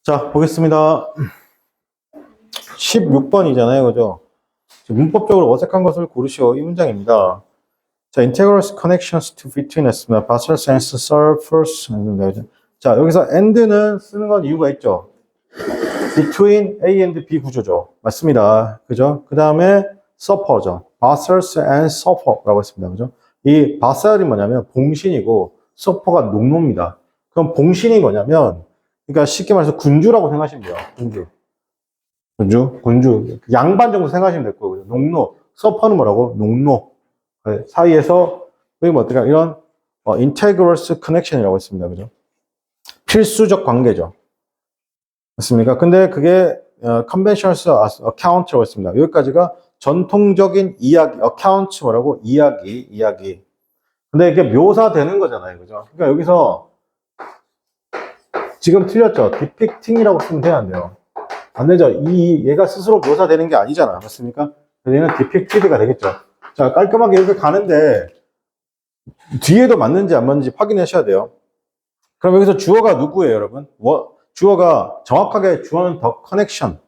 자, 보겠습니다. 16번이잖아요. 그죠? 문법적으로 어색한 것을 고르시오. 이 문장입니다. 자, integral connections to between 했습니다. partial sense surface. 자, 여기서 and는 쓰는 건 이유가 있죠. between A and B 구조죠. 맞습니다. 그죠? 그 다음에 suppor죠. basals and suppor라고 했습니다. 그죠? 이 basal이 뭐냐면 봉신이고 suppor가 농로입니다. 그럼 봉신이 뭐냐면 그러니까 쉽게 말해서 군주라고 생각하시면 돼요. 군주. 양반 정도 생각하시면 될 거고요. 농로. 서퍼는 뭐라고? 농로. 사이에서, 여기 뭐 어떨까? 이런, integrous connection이라고 했습니다. 그죠? 필수적 관계죠. 맞습니까? 근데 그게, conventional account라고 했습니다. 여기까지가 전통적인 이야기, account 뭐라고? 이야기. 근데 이게 묘사되는 거잖아요. 그죠? 그러니까 여기서, 지금 틀렸죠? depicting이라고 쓰면 돼야 안 돼요. 안 되죠. 얘가 스스로 묘사되는 게 아니잖아. 맞습니까? 그래서 얘는 depicted가 되겠죠. 자, 깔끔하게 이렇게 가는데, 뒤에도 맞는지 안 맞는지 확인하셔야 돼요. 그럼 여기서 주어가 누구예요, 여러분? 주어가 정확하게 주어는 the connection,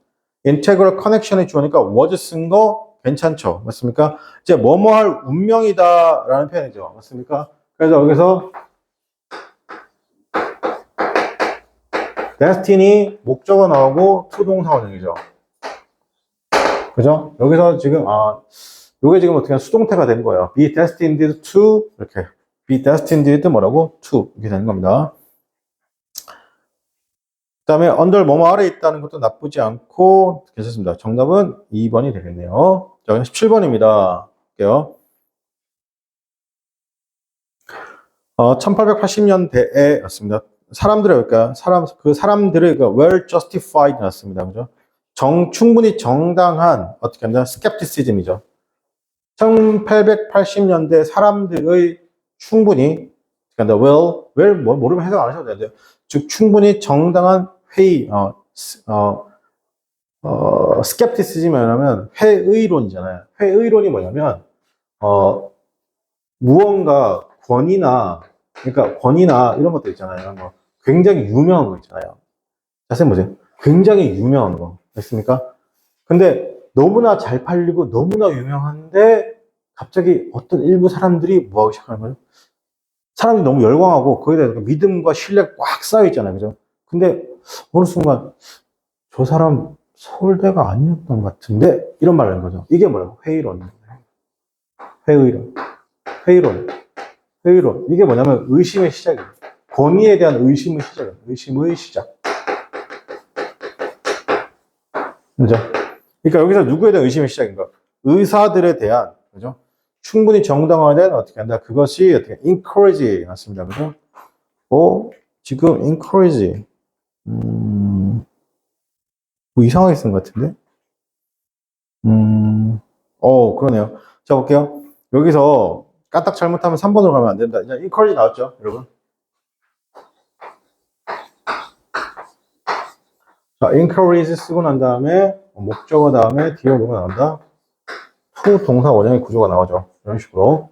integral connection이 주어니까 was 쓴 거 괜찮죠. 맞습니까? 이제 뭐뭐 할 운명이다 라는 표현이죠. 맞습니까? 그래서 여기서 destiny 목적어 나오고 to 동사 원형이죠. 그죠? 여기서 지금, 요게 지금 어떻게 수동태가 된 거예요. be destined to, 이렇게. be destined 뭐라고? to. 이렇게 되는 겁니다. 그 다음에 under 뭐뭐 아래 있다는 것도 나쁘지 않고 괜찮습니다. 정답은 2번이 되겠네요. 자, 17번입니다. 볼게요. 1880년대에 였습니다. 그러니까 사람들의 well justified 였습니다. 그죠? 충분히 정당한, 어떻게 한다? skepticism이죠. 1880년대 사람들의 충분히, 그러니까 모르면 해석 안 하셔도 되는데요. 즉, 충분히 정당한 회의, skepticism이 뭐냐면 회의론이잖아요. 회의론이 뭐냐면, 무언가 권위나 이런 것들 있잖아요. 뭐 굉장히 유명한 거 있잖아요. 자세히 보세요. 굉장히 유명한 거. 됐습니까? 근데 너무나 잘 팔리고 너무나 유명한데 갑자기 어떤 일부 사람들이 뭐 하기 시작하는 거예요? 사람들이 너무 열광하고 거기에 대해서 믿음과 신뢰가 꽉 쌓여 있잖아요. 그죠? 근데 어느 순간 저 사람 서울대가 아니었던 것 같은데 이런 말을 하는 거죠. 이게 뭐라고? 회의론. 회의론. 이게 뭐냐면 의심의 시작이에요. 권위에 대한 의심의 시작이에요. 의심의 시작. 그죠? 그러니까 여기서 누구에 대한 의심의 시작인가? 의사들에 대한, 그죠? 충분히 정당화된 어떻게 한다? 그것이 어떻게 encourage 맞습니다. 그죠? 지금 encourage 뭐 이상하게 쓴 것 같은데? 그러네요. 자, 볼게요. 여기서 까딱 잘못하면 3번으로 가면 안 된다. 이제 encourage 나왔죠, 여러분? 자, encourage 쓰고 난 다음에 목적어 다음에 뒤에 뭐가 나온다? to 동사 원형의 구조가 나오죠. 이런 식으로.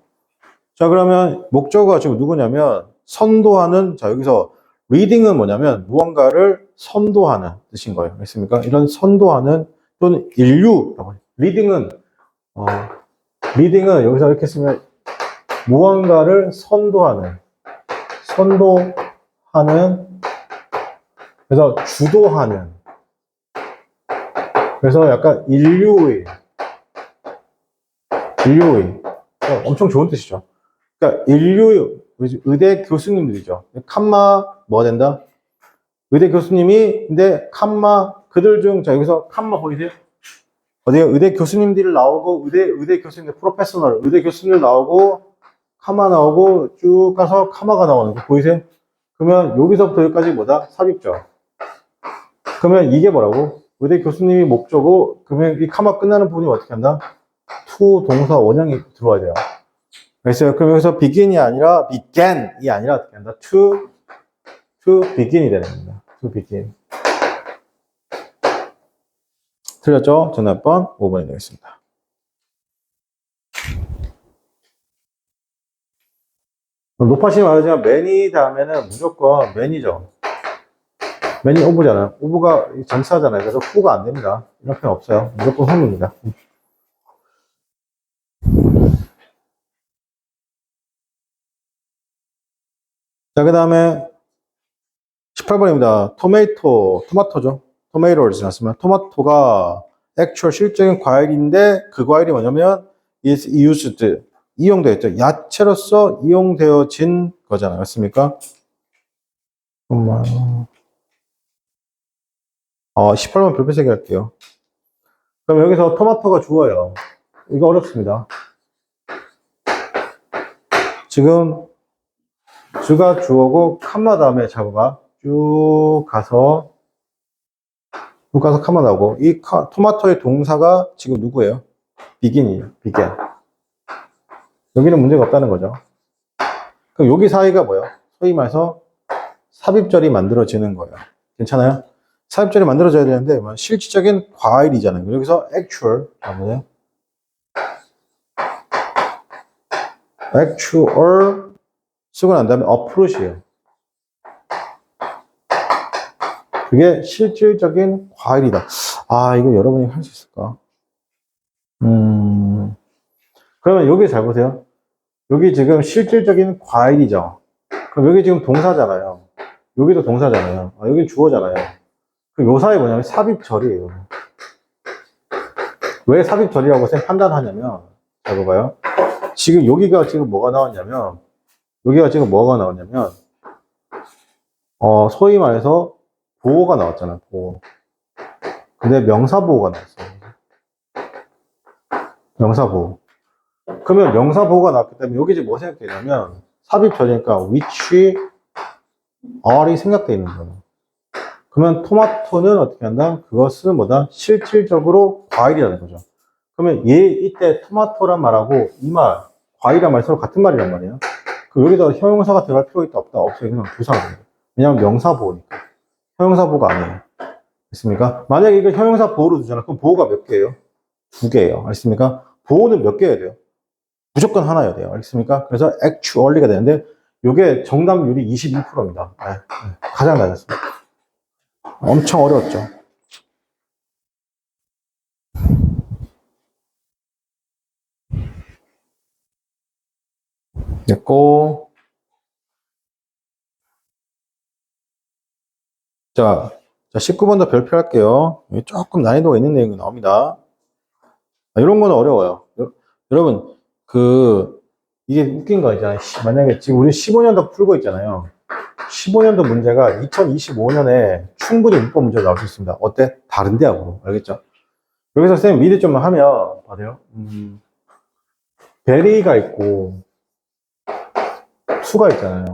자, 그러면 목적어가 지금 누구냐면 선도하는, 자, 여기서 reading은 뭐냐면 무언가를 선도하는 뜻인 거예요. 알겠습니까? 이런 선도하는 또는 인류라고 해요. reading은 여기서 이렇게 쓰면 무언가를 선도하는, 그래서 주도하는, 그래서 약간 인류의 엄청 좋은 뜻이죠. 그러니까 의대 교수님들이죠. 칸마 된다? 의대 교수님이 근데 그들 중 자 여기서 보이세요? 어디요? 의대 교수님들이 나오고 의대 교수님들 의대 교수님들 나오고 나오고 쭉 가서 카마가 나오는 거 보이세요? 그러면 여기서부터 여기까지 뭐다? 삽입죠. 그러면 이게 뭐라고? 의대 교수님이 목적어 그러면 이 카마 끝나는 부분이 어떻게 한다? to 동사 원형이 들어와야 돼요. 그래서 그럼 여기서 begin이 아니라 어떻게 한다? to begin이 되는 겁니다. to begin. 틀렸죠? 정답번 5번이 되겠습니다. 높아시면 말하지만 many 다음에는 무조건 many죠. many of잖아요. of가 전치사잖아요. 그래서 who가 안 됩니다. 이런 표현 없어요. 무조건 who입니다. 자, 그 다음에 18번입니다. 토마토죠. tomato를 지났으면 토마토가 actual 실적인 과일인데 그 과일이 뭐냐면 is used 이용되어 있죠. 야채로서 이용되어진 거잖아요. 맞습니까? 18번 별표 세개 할게요. 그럼 여기서 토마토가 주어요. 이거 어렵습니다. 지금 주가 주어고 칸마 다음에 자고가 쭉 가서 칸마 나오고 이 토마토의 동사가 지금 누구예요? begin이에요. begin. 여기는 문제가 없다는 거죠. 그럼 여기 사이가 뭐예요? 소위 말해서 삽입절이 만들어지는 거예요. 괜찮아요? 삽입절이 만들어져야 되는데 실질적인 과일이잖아요. 여기서 actual 뭐예요? actual 쓰고 난 다음에 fruit이에요. 그게 실질적인 과일이다. 아, 이거 여러분이 할 수 있을까? 그러면 여기 잘 보세요. 여기 지금 실질적인 과일이죠. 그럼 여기 지금 동사잖아요. 여기도 동사잖아요. 여기 주어잖아요. 그럼 요 사이 뭐냐면 삽입절이에요. 왜 삽입절이라고 판단하냐면, 잘 봐봐요. 지금 여기가 지금 뭐가 나왔냐면, 소위 말해서 보호가 나왔잖아요. 보호. 근데 명사보호가 나왔어요. 명사보호. 그러면 명사보호가 나왔기 때문에 여기 지금 뭐 생각되냐면 삽입절이니까 which are이 생각되어 있는 거예요. 그러면 토마토는 어떻게 한다? 그것은 뭐다? 실질적으로 과일이라는 거죠. 그러면 이때 토마토란 말하고 이 말, 과일이란 말 서로 같은 말이란 말이에요. 그럼 여기다 형용사가 들어갈 필요 있다 없다? 없어요. 그냥 부사입니다. 왜냐하면 명사보호니까. 형용사보호가 아니에요. 알겠습니까? 만약에 이거 형용사 보호로 두잖아. 그럼 보호가 몇 개예요? 2개예요. 알겠습니까? 보호는 몇 개여야 돼요? 무조건 하나여야 돼요. 알겠습니까? 그래서 actually가 되는데 이게 정답률이 22%입니다. 가장 낮았습니다. 엄청 어려웠죠. 됐고, 자 19번도 별표할게요. 조금 난이도가 있는 내용이 나옵니다. 이런 거는 어려워요. 여러분, 이게 웃긴 거 있잖아요. 만약에 지금 우리 15년도 풀고 있잖아요. 15년도 문제가 2025년에 충분히 문법 문제가 나올 수 있습니다. 어때? 다른 대학으로. 알겠죠? 여기서 쌤 미리 좀 하면, 봐요. 베리가 있고, 수가 있잖아요.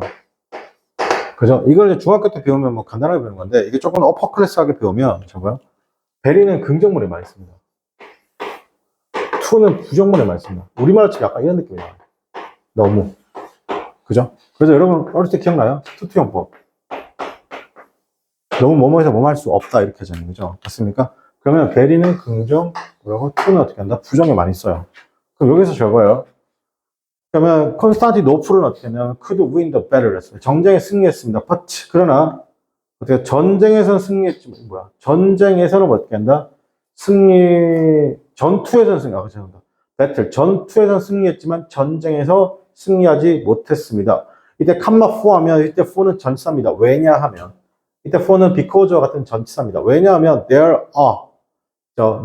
그죠? 이걸 중학교 때 배우면 뭐 간단하게 배우는 건데, 이게 조금 어퍼클래스하게 배우면, 저거요? 베리는 긍정문에 많이 씁니다. 투는 부정문에 많이 씁니다. 우리말로 치면 약간 이런 느낌이에요. 너무. 그죠? 그래서 여러분, 어릴 때 기억나요? 투투형법. 너무 뭐뭐해서 뭐뭐 할 수 없다. 이렇게 하잖아요. 그죠? 맞습니까? 그러면 베리는 긍정, 뭐라고? 투는 어떻게 한다? 부정에 많이 써요. 그럼 여기서 적어요. 그러면 콘스탄티노플은 어떻게 하냐면 could win the battle 했어요. 정쟁에 승리했습니다. but 그러나 어떻게 전쟁에서는 승리했지만 전쟁에서는 어떻게 한다? 전투에서는 죄송합니다. 배틀 전투에서는 승리했지만 전쟁에서 승리하지 못했습니다. 이때 칸마 4 하면 이때 4는 전치사입니다. 왜냐하면 이때 4는 because와 같은 전치사입니다. 왜냐하면 there are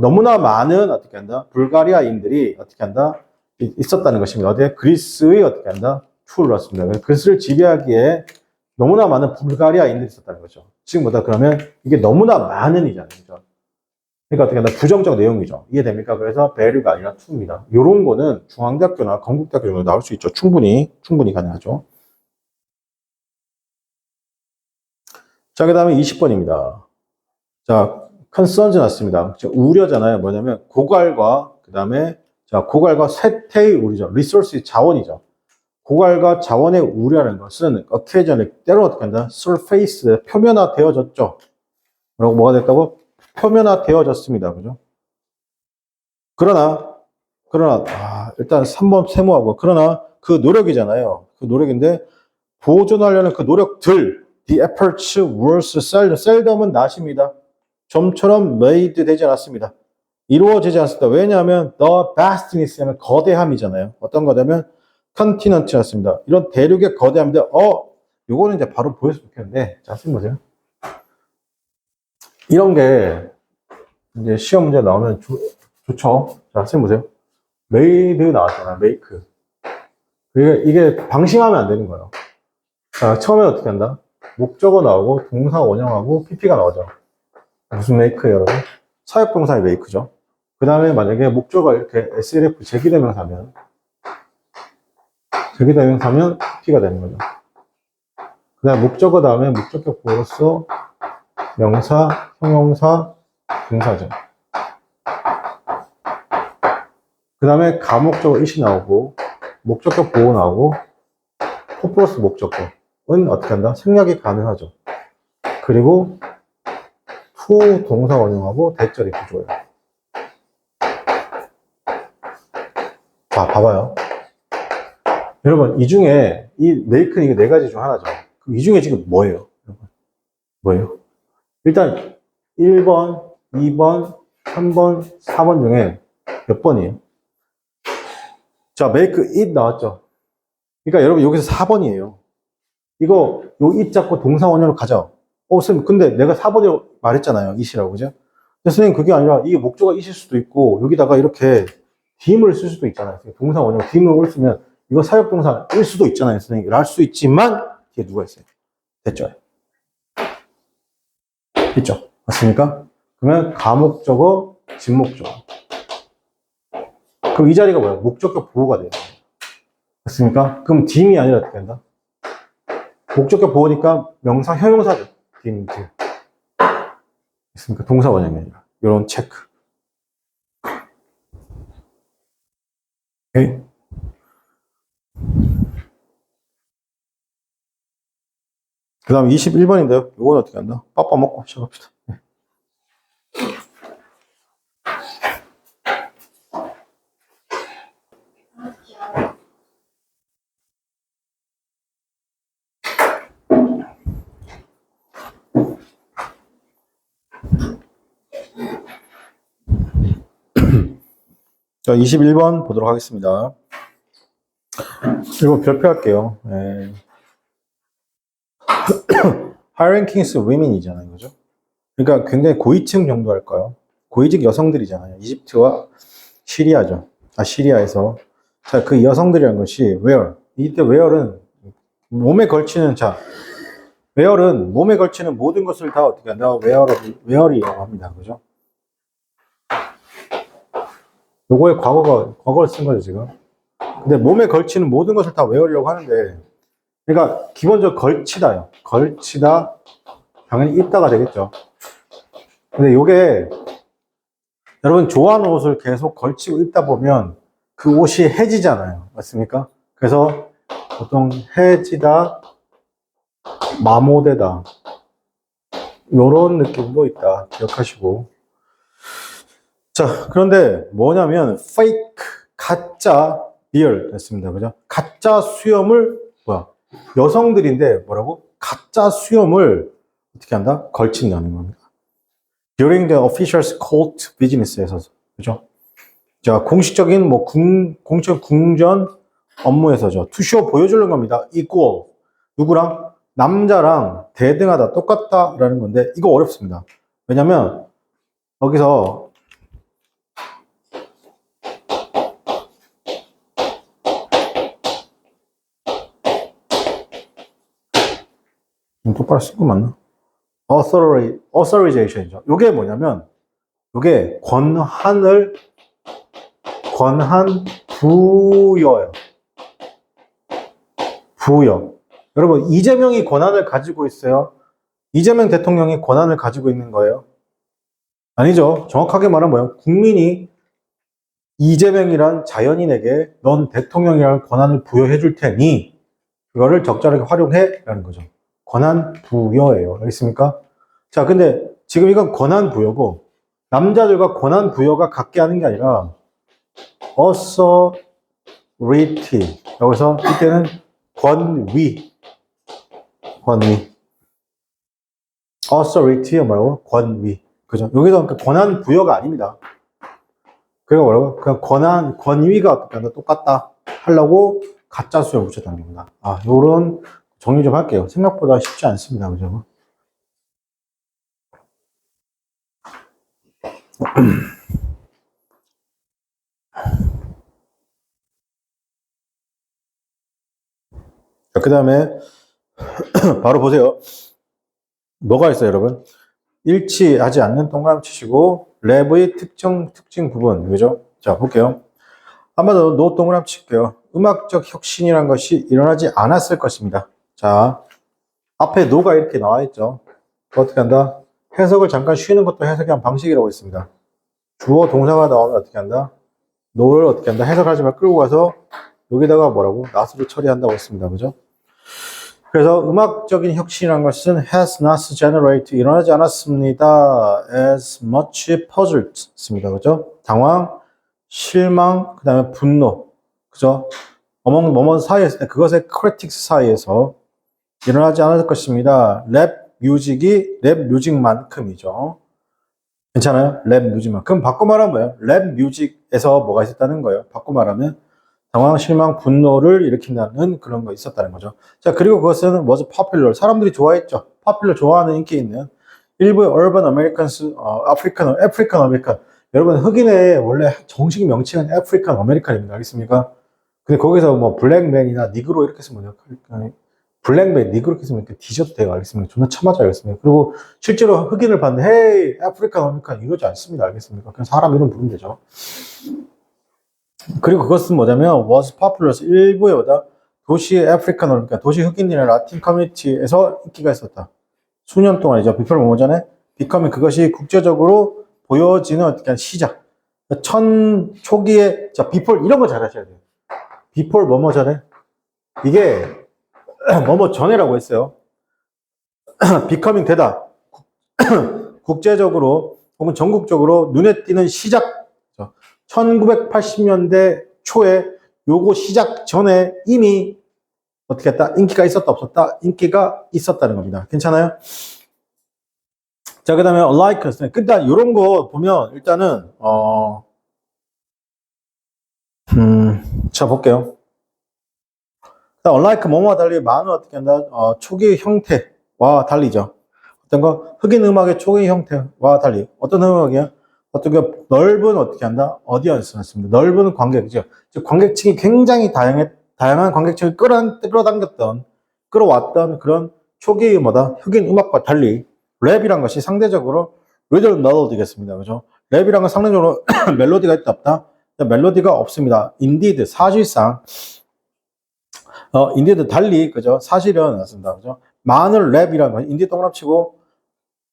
너무나 많은 어떻게 한다? 불가리아인들이 어떻게 한다? 있었다는 것입니다. 어디에? 그리스의 어떻게 한다? 투를 넣었습니다. 그리스를 지배하기에 너무나 많은 불가리아인들이 있었다는 거죠. 지금 뭐다? 그러면 이게 너무나 많은이잖아요. 그죠? 그러니까 어떻게 한다? 부정적 내용이죠. 이해됩니까? 그래서 value가 아니라 to입니다. 요런 거는 중앙대학교나 건국대학교 정도 나올 수 있죠. 충분히 가능하죠. 자, 그 다음에 20번입니다. 자, concerns 났습니다. 우려잖아요. 뭐냐면 고갈과 그 다음에 고갈과 쇠퇴의 우려죠. resource 자원이죠. 고갈과 자원의 우려라는 것은 occasionally 때로 어떻게 한다? surface 표면화되어졌죠. 뭐가 됐다고? 표면화되어졌습니다. 그죠? 그러나 일단 3번 세모하고 그러나 그 노력이잖아요. 그 노력인데 보존하려는 그 노력들 The efforts was seldom. seldom은 not입니다. 좀처럼 made 되지 않았습니다. 이루어지지 않습니다. 왜냐하면 the vastness는 거대함이잖아요. 어떤 거냐면 continent였습니다. 이런 대륙의 거대함인데 요거는 이제 바로 보였으면 좋겠는데 자, 씀 보세요. 이런 게 이제 시험 문제 나오면 좋죠. 자, 씀 보세요. made 나왔잖아. make. 이게 방심하면 안 되는 거예요. 자, 처음에 어떻게 한다? 목적어 나오고 동사 원형하고 pp가 나오죠. 무슨 make예요, 여러분? 사역동사의 make죠. 그 다음에 만약에 목적어가 이렇게 SLF 제기대명사면 pp가 되는 거죠. 그 다음에 목적어 다음에 목적격 보어로서 명사, 형용사, 동사죠. 그 다음에 가목적어 it이 나오고 목적격 보호 나오고 to 플러스 목적격은 어떻게 한다? 생략이 가능하죠. 그리고 to 동사 원형하고 대절이 구조예요. 자, 봐봐요. 여러분, 이 중에 이 make는 이게 네 가지 중 하나죠. 그럼 이 중에 지금 뭐예요? 여러분? 뭐예요? 일단 1번, 2번, 3번, 4번 중에 몇 번이에요? 자, make it 나왔죠. 그러니까 여러분 여기서 4번이에요. 이거 요 it 잡고 동사 원형으로 가자. 선생님 근데 내가 4번이라고 말했잖아요. it이라고, 그죠? 근데 선생님 그게 아니라 이게 목적어가 it일 수도 있고 여기다가 이렇게 림을 쓸 수도 있잖아요. 동사 원형 림을 쓰면 이거 사역동사일 수도 있잖아요. 선생님 할 수 있지만 뒤에 누가 있어요? 됐죠? 있죠? 맞습니까? 그러면 가목적어, 진목적어. 그럼 이 자리가 뭐야? 목적격 보호가 돼요. 맞습니까? 그럼 딤이 아니라 어떻게 된다? 목적격 보호니까 명사, 형용사죠. 딤. 있습니까? 동사 원형이 아니라. 이런 체크. 오케이? 그 다음 21번인데요. 이건 어떻게 한다? 빠빠 먹고 시작합시다. 자, 21번 보도록 하겠습니다. 이거 별표할게요. 네. High rankings women이잖아요. 그죠? 그러니까 굉장히 고위층 정도 할까요? 고위직 여성들이잖아요. 이집트와 시리아죠. 시리아에서. 자, 그 여성들이라는 것이 where. 이때 where는 몸에 걸치는, where는 몸에 걸치는 모든 것을 다 어떻게 한다? where이라고 합니다. 그죠? 요거의 과거를 쓴 거죠, 지금. 근데 몸에 걸치는 모든 것을 다 외우려고 하는데, 그러니까 기본적으로 걸치다요. 걸치다, 당연히 입다가 되겠죠. 근데 요게 여러분 좋아하는 옷을 계속 걸치고 입다 보면 그 옷이 해지잖아요. 맞습니까? 그래서 보통 해지다, 마모되다 요런 느낌도 있다. 기억하시고. 자, 그런데 뭐냐면 fake, 가짜 real 됐습니다. 그죠? 가짜 수염을 여성들인데 뭐라고? 가짜 수염을 어떻게 한다? 걸친다는 겁니다. During the official's court business에서 그죠? 자, 공식적인 공식 궁전 업무에서죠. To show 보여주는 겁니다. equal 누구랑? 남자랑 대등하다, 똑같다라는 건데 이거 어렵습니다. 왜냐면 여기서 똑바로 쓴 거 맞나? authorization이죠. 요게 뭐냐면, 요게 권한 부여예요. 부여. 여러분, 이재명이 권한을 가지고 있어요? 이재명 대통령이 권한을 가지고 있는 거예요? 아니죠. 정확하게 말하면 뭐예요? 국민이 이재명이란 자연인에게 넌 대통령이라는 권한을 부여해 줄 테니, 그거를 적절하게 활용해? 라는 거죠. 권한 부여예요. 알겠습니까? 자, 근데 지금 이건 권한 부여고 남자들과 권한 부여가 같게 하는 게 아니라 authority. 여기서 이때는 권위. authority가 뭐라고? 권위. 그죠? 여기서 그 권한 부여가 아닙니다. 그리고 뭐라고? 그냥 권위가 어떻게 한다? 똑같다. 하려고 가짜 수를 붙였다는 겁니다. 요런 정리 좀 할게요. 생각보다 쉽지 않습니다. 그죠? 그 다음에 바로 보세요. 뭐가 있어요, 여러분? 일치하지 않는 동그라미 치시고 랩의 특징 부분, 그죠? 자, 볼게요. 한번 더 노 동그라미 칠게요. 음악적 혁신이란 것이 일어나지 않았을 것입니다. 자, 앞에 노가 이렇게 나와 있죠. 어떻게 한다? 해석을 잠깐 쉬는 것도 해석의 한 방식이라고 있습니다. 주어 동사가 나오면 어떻게 한다? 노를 어떻게 한다? 해석하지 말고 끌고 가서 여기다가 뭐라고? not를 처리한다고 했습니다. 그죠? 그래서 음악적인 혁신이란 것은 has not generated 일어나지 않았습니다. as much puzzled 습니다. 그죠? 당황, 실망, 그 다음에 분노. 그죠? among 뭐뭐 사이에서 그것의 critics 사이에서 일어나지 않을 것입니다. 랩 뮤직만큼이죠. 괜찮아요? 랩 뮤직만. 그럼 바꿔 말하면 뭐예요? 랩 뮤직에서 뭐가 있었다는 거예요? 바꿔 말하면 당황, 실망, 분노를 일으킨다는 그런 거 있었다는 거죠. 자, 그리고 그것은 was popular. 사람들이 좋아했죠. popular 좋아하는 인기 있는 일부의 urban Americans, African American. 여러분, 흑인의 원래 정식 명칭은 African American입니다. 알겠습니까? 근데 거기서 뭐 블랙맨이나 니그로 이렇게 쓰면 블랙맨, 니그로 이렇게 쓰면 뒤져도 돼요. 알겠습니까? 존나 참아져 알겠습니까? 그리고 실제로 흑인을 봤는데 헤이, 아프리칸 아메리칸 이러지 않습니다. 알겠습니까? 그냥 사람 이름 부르면 되죠. 그리고 그것은 뭐냐면 was popular 일부의 뭐다 도시 아프리칸 그러니까 도시 흑인이나 라틴 커뮤니티에서 인기가 있었다. 수년 동안이죠. 비폴 뭐뭐 전에 becoming 그것이 국제적으로 보여지는 어떻게 시작. 초기에 자 비폴 이런 거 잘하셔야 돼요. 비폴 뭐뭐 전에 이게 뭐뭐 전에라고 했어요. becoming 되다. 국제적으로 혹은 전국적으로 눈에 띄는 시작. 1980년대 초에 요거 시작 전에 이미 어떻게 했다? 인기가 있었다 없었다? 인기가 있었다는 겁니다. 괜찮아요? 자, 그 다음에 like, 일단 요런 거 보면 일단은 자 볼게요. unlike 뭐뭐와 달리 만은 어떻게 한다? 초기 형태와 달리죠. 어떤 거? 흑인 음악의 초기 형태와 달리 어떤 음악이야? 어떤 게 넓은 어떻게 한다? 어디언스였습니다. 넓은 관객이죠. 즉 관객층이 굉장히 다양한 관객층을 끌어왔던 그런 초기 뭐다? 흑인 음악과 달리 랩이란 것이 상대적으로 리듬 멜로디겠습니다. 그죠? 랩이란 건 상대적으로 멜로디가 있다 없다? 멜로디가 없습니다. 인디드 사실상 인디드 달리 그죠? 사실은 맞습니다. 그죠? 많은 랩이라는 거 인디 동그라치고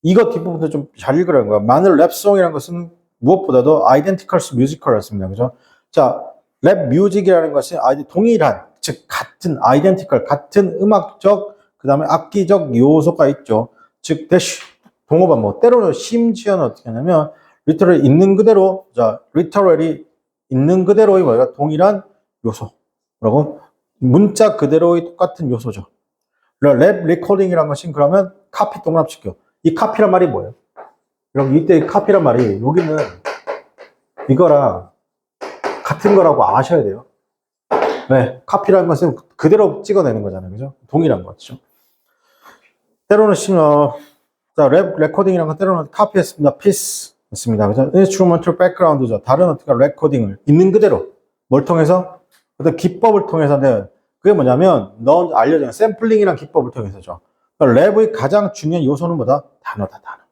이거 뒷부분도 좀 잘 읽으라는 거야. 많은 랩송이라는 것은 무엇보다도 identicals musical이었습니다. 그죠? 자, 랩 뮤직이라는 것이 동일한, 즉, 같은, identical, 같은 음악적, 그 다음에 악기적 요소가 있죠. 즉, 동어반 뭐, 때로는 심지어는 어떻게 하냐면, literally 있는 그대로, 자, literally 있는 그대로의 뭐야, 동일한 요소. 뭐라고? 문자 그대로의 똑같은 요소죠. 랩 레코딩이라는 것은 그러면 카피 동그라치죠. 이 카피란 말이 뭐예요? 여러분 이때 카피란 말이 여기는 이거랑 같은 거라고 아셔야 돼요. 왜? 카피라는 것은 그대로 찍어내는 거잖아요. 그죠? 동일한 거죠. 때로는 랩 레코딩이라는 건 때로는 카피했습니다. 피스 했습니다. 그죠? 인스트루먼털 백그라운드죠. 다른 어떻게 레코딩을 있는 그대로 뭘 통해서? 어떤 기법을 통해서는 그게 뭐냐면 넌 알려진 샘플링이란 기법을 통해서죠. 랩의 가장 중요한 요소는 뭐다? 단어다, 단어.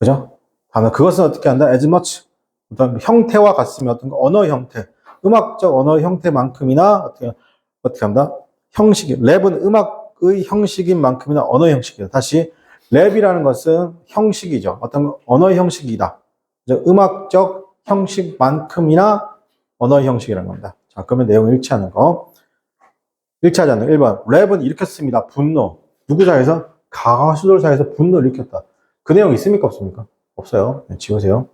그죠? 단어. 그것은 어떻게 한다? as much. 어떤 형태와 같으면 어떤 언어 형태. 음악적 언어 형태만큼이나 어떻게 한다? 형식이. 랩은 음악의 형식인 만큼이나 언어 형식이다. 다시. 랩이라는 것은 형식이죠. 어떤 언어 형식이다. 음악적 형식만큼이나 언어 형식이라는 겁니다. 자, 그러면 내용을 일치하는 거. 일치하지 않는 1번. 랩은 일으켰습니다. 분노. 누구 사이에서? 가수들 사이에서 분노를 일으켰다. 그 내용 있습니까? 없습니까? 없어요. 네, 지우세요.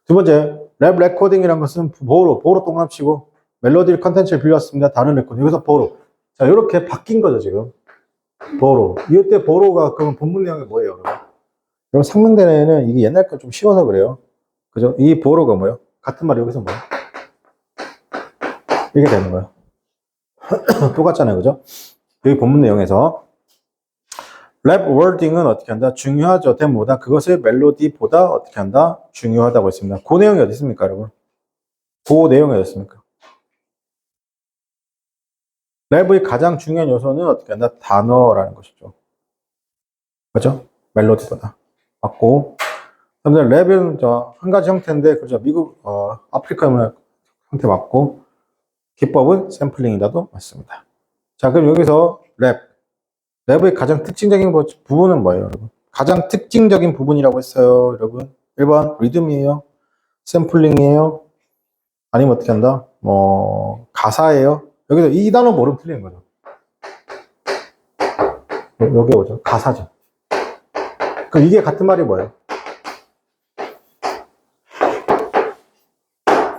두 번째, 랩 레코딩이라는 것은 보로 동갑치고 멜로디 컨텐츠를 빌렸습니다. 다른 레코딩. 여기서 보로. 자, 이렇게 바뀐 거죠, 지금. 보로. 이때 보로가 그럼 본문 내용이 뭐예요, 여러분? 여러분, 상명대는 이게 옛날 거 좀 쉬워서 그래요. 그죠? 이 보로가 뭐예요? 같은 말이 여기서 뭐예요? 이게 되는 거예요. 똑같잖아요. 그죠? 여기 본문 내용에서 랩 워딩은 어떻게 한다? 중요하죠. 데모보다 그것을 멜로디보다 어떻게 한다? 중요하다고 했습니다. 그 내용이 어디 있습니까, 여러분? 그 내용이 어디 있습니까? 랩의 가장 중요한 요소는 어떻게 한다? 단어라는 것이죠. 그죠? 멜로디보다. 맞고. 그런데 랩은 한 가지 형태인데, 그죠? 미국, 아프리카 문화 형태 맞고, 기법은 샘플링이다도 맞습니다. 자, 그럼 여기서 랩의 가장 특징적인 부분은 뭐예요, 여러분? 가장 특징적인 부분이라고 했어요, 여러분. 1번, 리듬이에요. 샘플링이에요. 아니면 어떻게 한다? 가사예요. 여기서 이 단어 모르면 틀리는 거죠. 여기 오죠. 가사죠. 그럼 이게 같은 말이 뭐예요?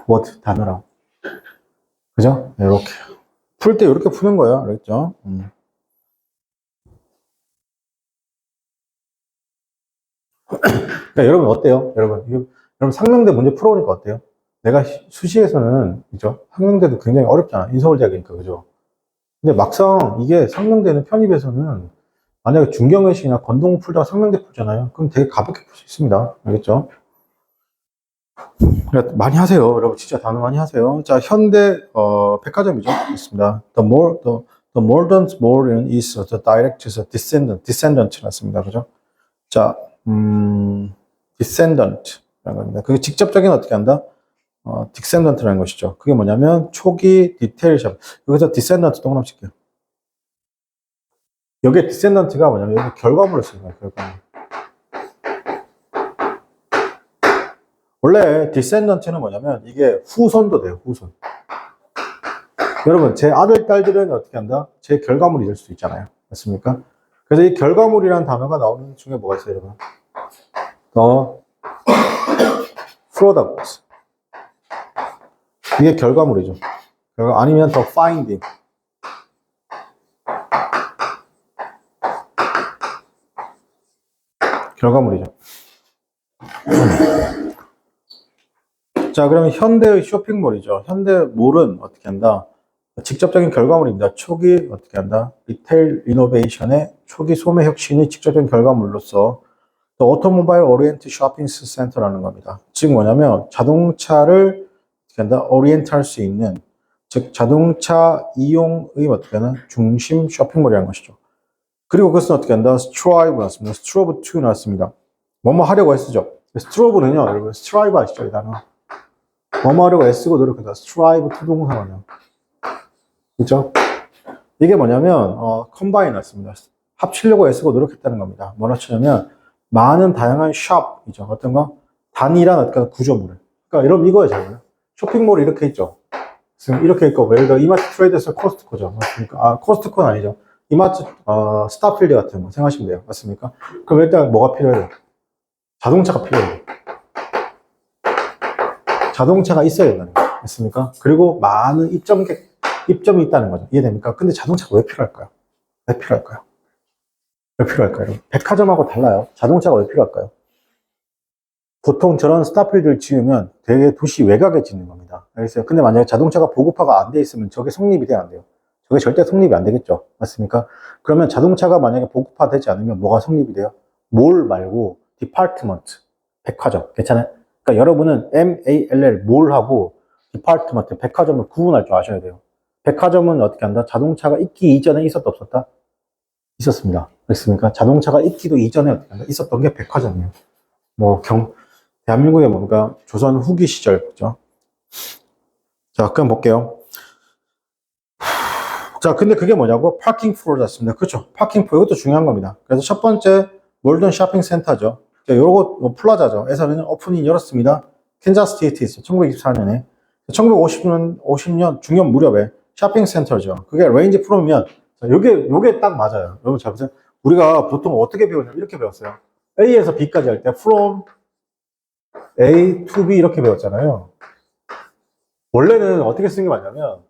워드, 단어라고. 그죠? 이렇게. 풀 때 이렇게 푸는 거예요. 알겠죠? 그러니까 여러분 어때요? 여러분 상명대 문제 풀어보니까 어때요? 내가 수시에서는, 그죠? 상명대도 굉장히 어렵잖아. 인서울대학이니까, 그죠? 근데 막상 이게 상명대는 편입에서는 만약에 중경외시나 건동 풀다가 상명대 풀잖아요. 그럼 되게 가볍게 풀 수 있습니다. 알겠죠? 그러니까 많이 하세요. 여러분 진짜 단어 많이 하세요. 자, 현대 백화점이죠. 있습니다. The modern modern is the direct descendant 났습니다. 그죠? 자, descendant라는 겁니다. 그게 직접적인 어떻게 한다? descendant라는 것이죠. 그게 뭐냐면 초기 디테일샵. 여기서 descendant 동그라미 칠게요. 여기에 descendant가 뭐냐면 여기 결과물을 쓰는 거예요. 결과물. 원래 descendant는 뭐냐면 이게 후손도 돼요. 후손. 여러분 제 아들 딸들은 어떻게 한다? 제 결과물이 될 수도 있잖아요. 맞습니까? 그래서 이 결과물이라는 단어가 나오는 중에 뭐가 있어요, 여러분? products. 이게 결과물이죠. 아니면 the finding. 결과물이죠. 자, 그러면 현대의 쇼핑몰이죠. 현대몰은 어떻게 한다? 직접적인 결과물입니다. 초기 어떻게 한다? 리테일 이노베이션의 초기 소매 혁신이 직접적인 결과물로서 또 오토모바일 오리엔트 쇼핑 센터라는 겁니다. 즉 뭐냐면 자동차를 어떻게 한다? 오리엔트 할 수 있는, 즉 자동차 이용의 어떻게 하는 중심 쇼핑몰이라는 것이죠. 그리고 그것은 어떻게 한다? 스트라이브 나왔습니다. 스트로브 2 나왔습니다. 뭐뭐 하려고 애쓰죠. 스트로브는요, 여러분 스트라이브 아시죠? 이 단어. 뭐뭐 하려고 애쓰고 노력한다. 스트라이브 투동사원이요. 그죠? 이게 뭐냐면 컴바인 났습니다. 합치려고 애쓰고 노력했다는 겁니다. 뭐라 치냐면 많은 다양한 샵이죠. 어떤 거? 단일한 어떤 구조물을. 그러니까 여러분 이거예요, 잘. 쇼핑몰이 이렇게 있죠. 이렇게 있고, 예를 들어 이마트 트레이더스 코스트코죠. 맞습니까? 코스트코는 아니죠. 이마트 스타필드 같은 거 생각하시면 돼요. 맞습니까? 그럼 일단 뭐가 필요해요? 자동차가 필요해요. 자동차가 있어야 된다는 거예요. 맞습니까? 그리고 많은 입점이 있다는 거죠. 이해됩니까? 근데 자동차가 왜 필요할까요? 왜 필요할까요? 왜 필요할까요? 백화점하고 달라요. 자동차가 왜 필요할까요? 보통 저런 스타필드를 지으면 되게 도시 외곽에 짓는 겁니다. 알겠어요? 근데 만약에 자동차가 보급화가 안 돼 있으면 저게 성립이 돼야 안 돼요. 저게 절대 성립이 안 되겠죠. 맞습니까? 그러면 자동차가 만약에 보급화되지 않으면 뭐가 성립이 돼요? 몰 말고 디파트먼트, 백화점. 괜찮아요? 그러니까 여러분은 MALL 몰하고 디파트먼트, 백화점을 구분할 줄 아셔야 돼요. 백화점은 어떻게 한다? 자동차가 있기 이전에 있었다 없었다? 있었습니다. 그렇습니까? 자동차가 있기도 이전에 어떻게 한다? 있었던 게 백화점이에요. 대한민국의 뭔가 조선 후기 시절, 그죠? 자, 그럼 볼게요. 자, 근데 그게 뭐냐고? 파킹 프로였습니다. 그렇죠? 파킹 프로, 이것도 중요한 겁니다. 그래서 첫 번째, 몰던 쇼핑 센터죠. 자, 요거 플라자죠. 에서는 오프닝 열었습니다. 캔자스 시티 있어요. 1924년에. 1950년 중년 무렵에 쇼핑 센터죠. 그게 레인지 프롬이면, 요게 딱 맞아요. 여러분 잘 보세요. 우리가 보통 어떻게 배우냐면 이렇게 배웠어요. A에서 B까지 할 때 from A to B 이렇게 배웠잖아요. 원래는 어떻게 쓰는 게 맞냐면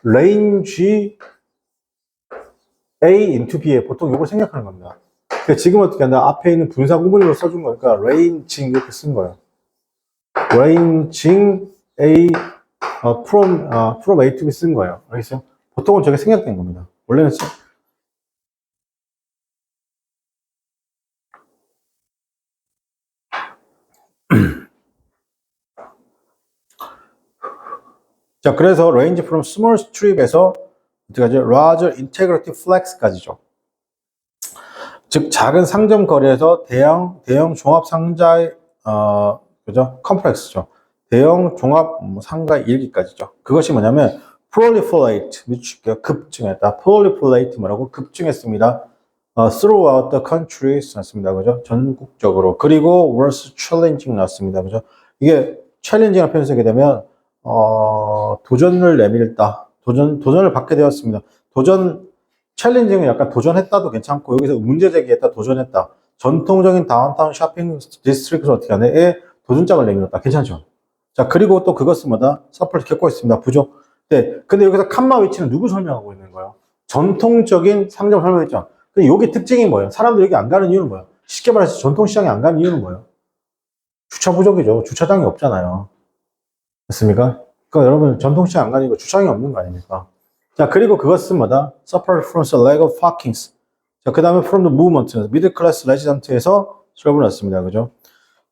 range A into B에 보통 이걸 생각하는 겁니다. 그러니까 지금 어떻게 한다? 앞에 있는 분사 구문으로 써준 거니까 ranging 이렇게 쓴 거예요. ranging A from A to B 쓴 거예요. 알겠어요? 보통은 저게 생략된 겁니다. 원래는 자, 그래서 range from small strip에서 어떻게 하죠? larger integrity flex까지죠. 즉 작은 상점 거래에서 대형 종합 상자의 그죠? 컴플렉스죠. 대형 종합 상가 일기까지죠. 그것이 뭐냐면 proliferate 밑줄게요. 급증했다. proliferate 뭐라고? 급증했습니다. throughout the country 났습니다. 그죠? 전국적으로. 그리고 was challenging 났습니다. 그죠? 이게 challenging이라는 표현을 쓰게 되면 도전을 내밀다. 도전을 받게 되었습니다. 챌린징은 약간 도전했다도 괜찮고, 여기서 문제 제기했다, 도전했다. 전통적인 다운타운 쇼핑 디스트릭트를 어떻게 하네? 도전장을 내밀었다. 괜찮죠? 자, 그리고 또 그것은 뭐다? 서플을 겪고 있습니다. 부족. 네. 근데 여기서 칸마 위치는 누구 설명하고 있는 거예요? 전통적인 상점 설명했죠. 근데 여기 특징이 뭐예요? 사람들이 여기 안 가는 이유는 뭐예요? 쉽게 말해서 전통시장에 안 가는 이유는 뭐예요? 주차 부족이죠. 주차장이 없잖아요. 맞습니까? 그러니까 여러분, 전통시장 안 가는 이거 주차장이 없는 거 아닙니까? 자, 그리고 그것은 뭐다? Suffered from the lack of parkings. 자, 그 다음에 from the movement, middle class resident에서 수업을 했습니다. 그죠?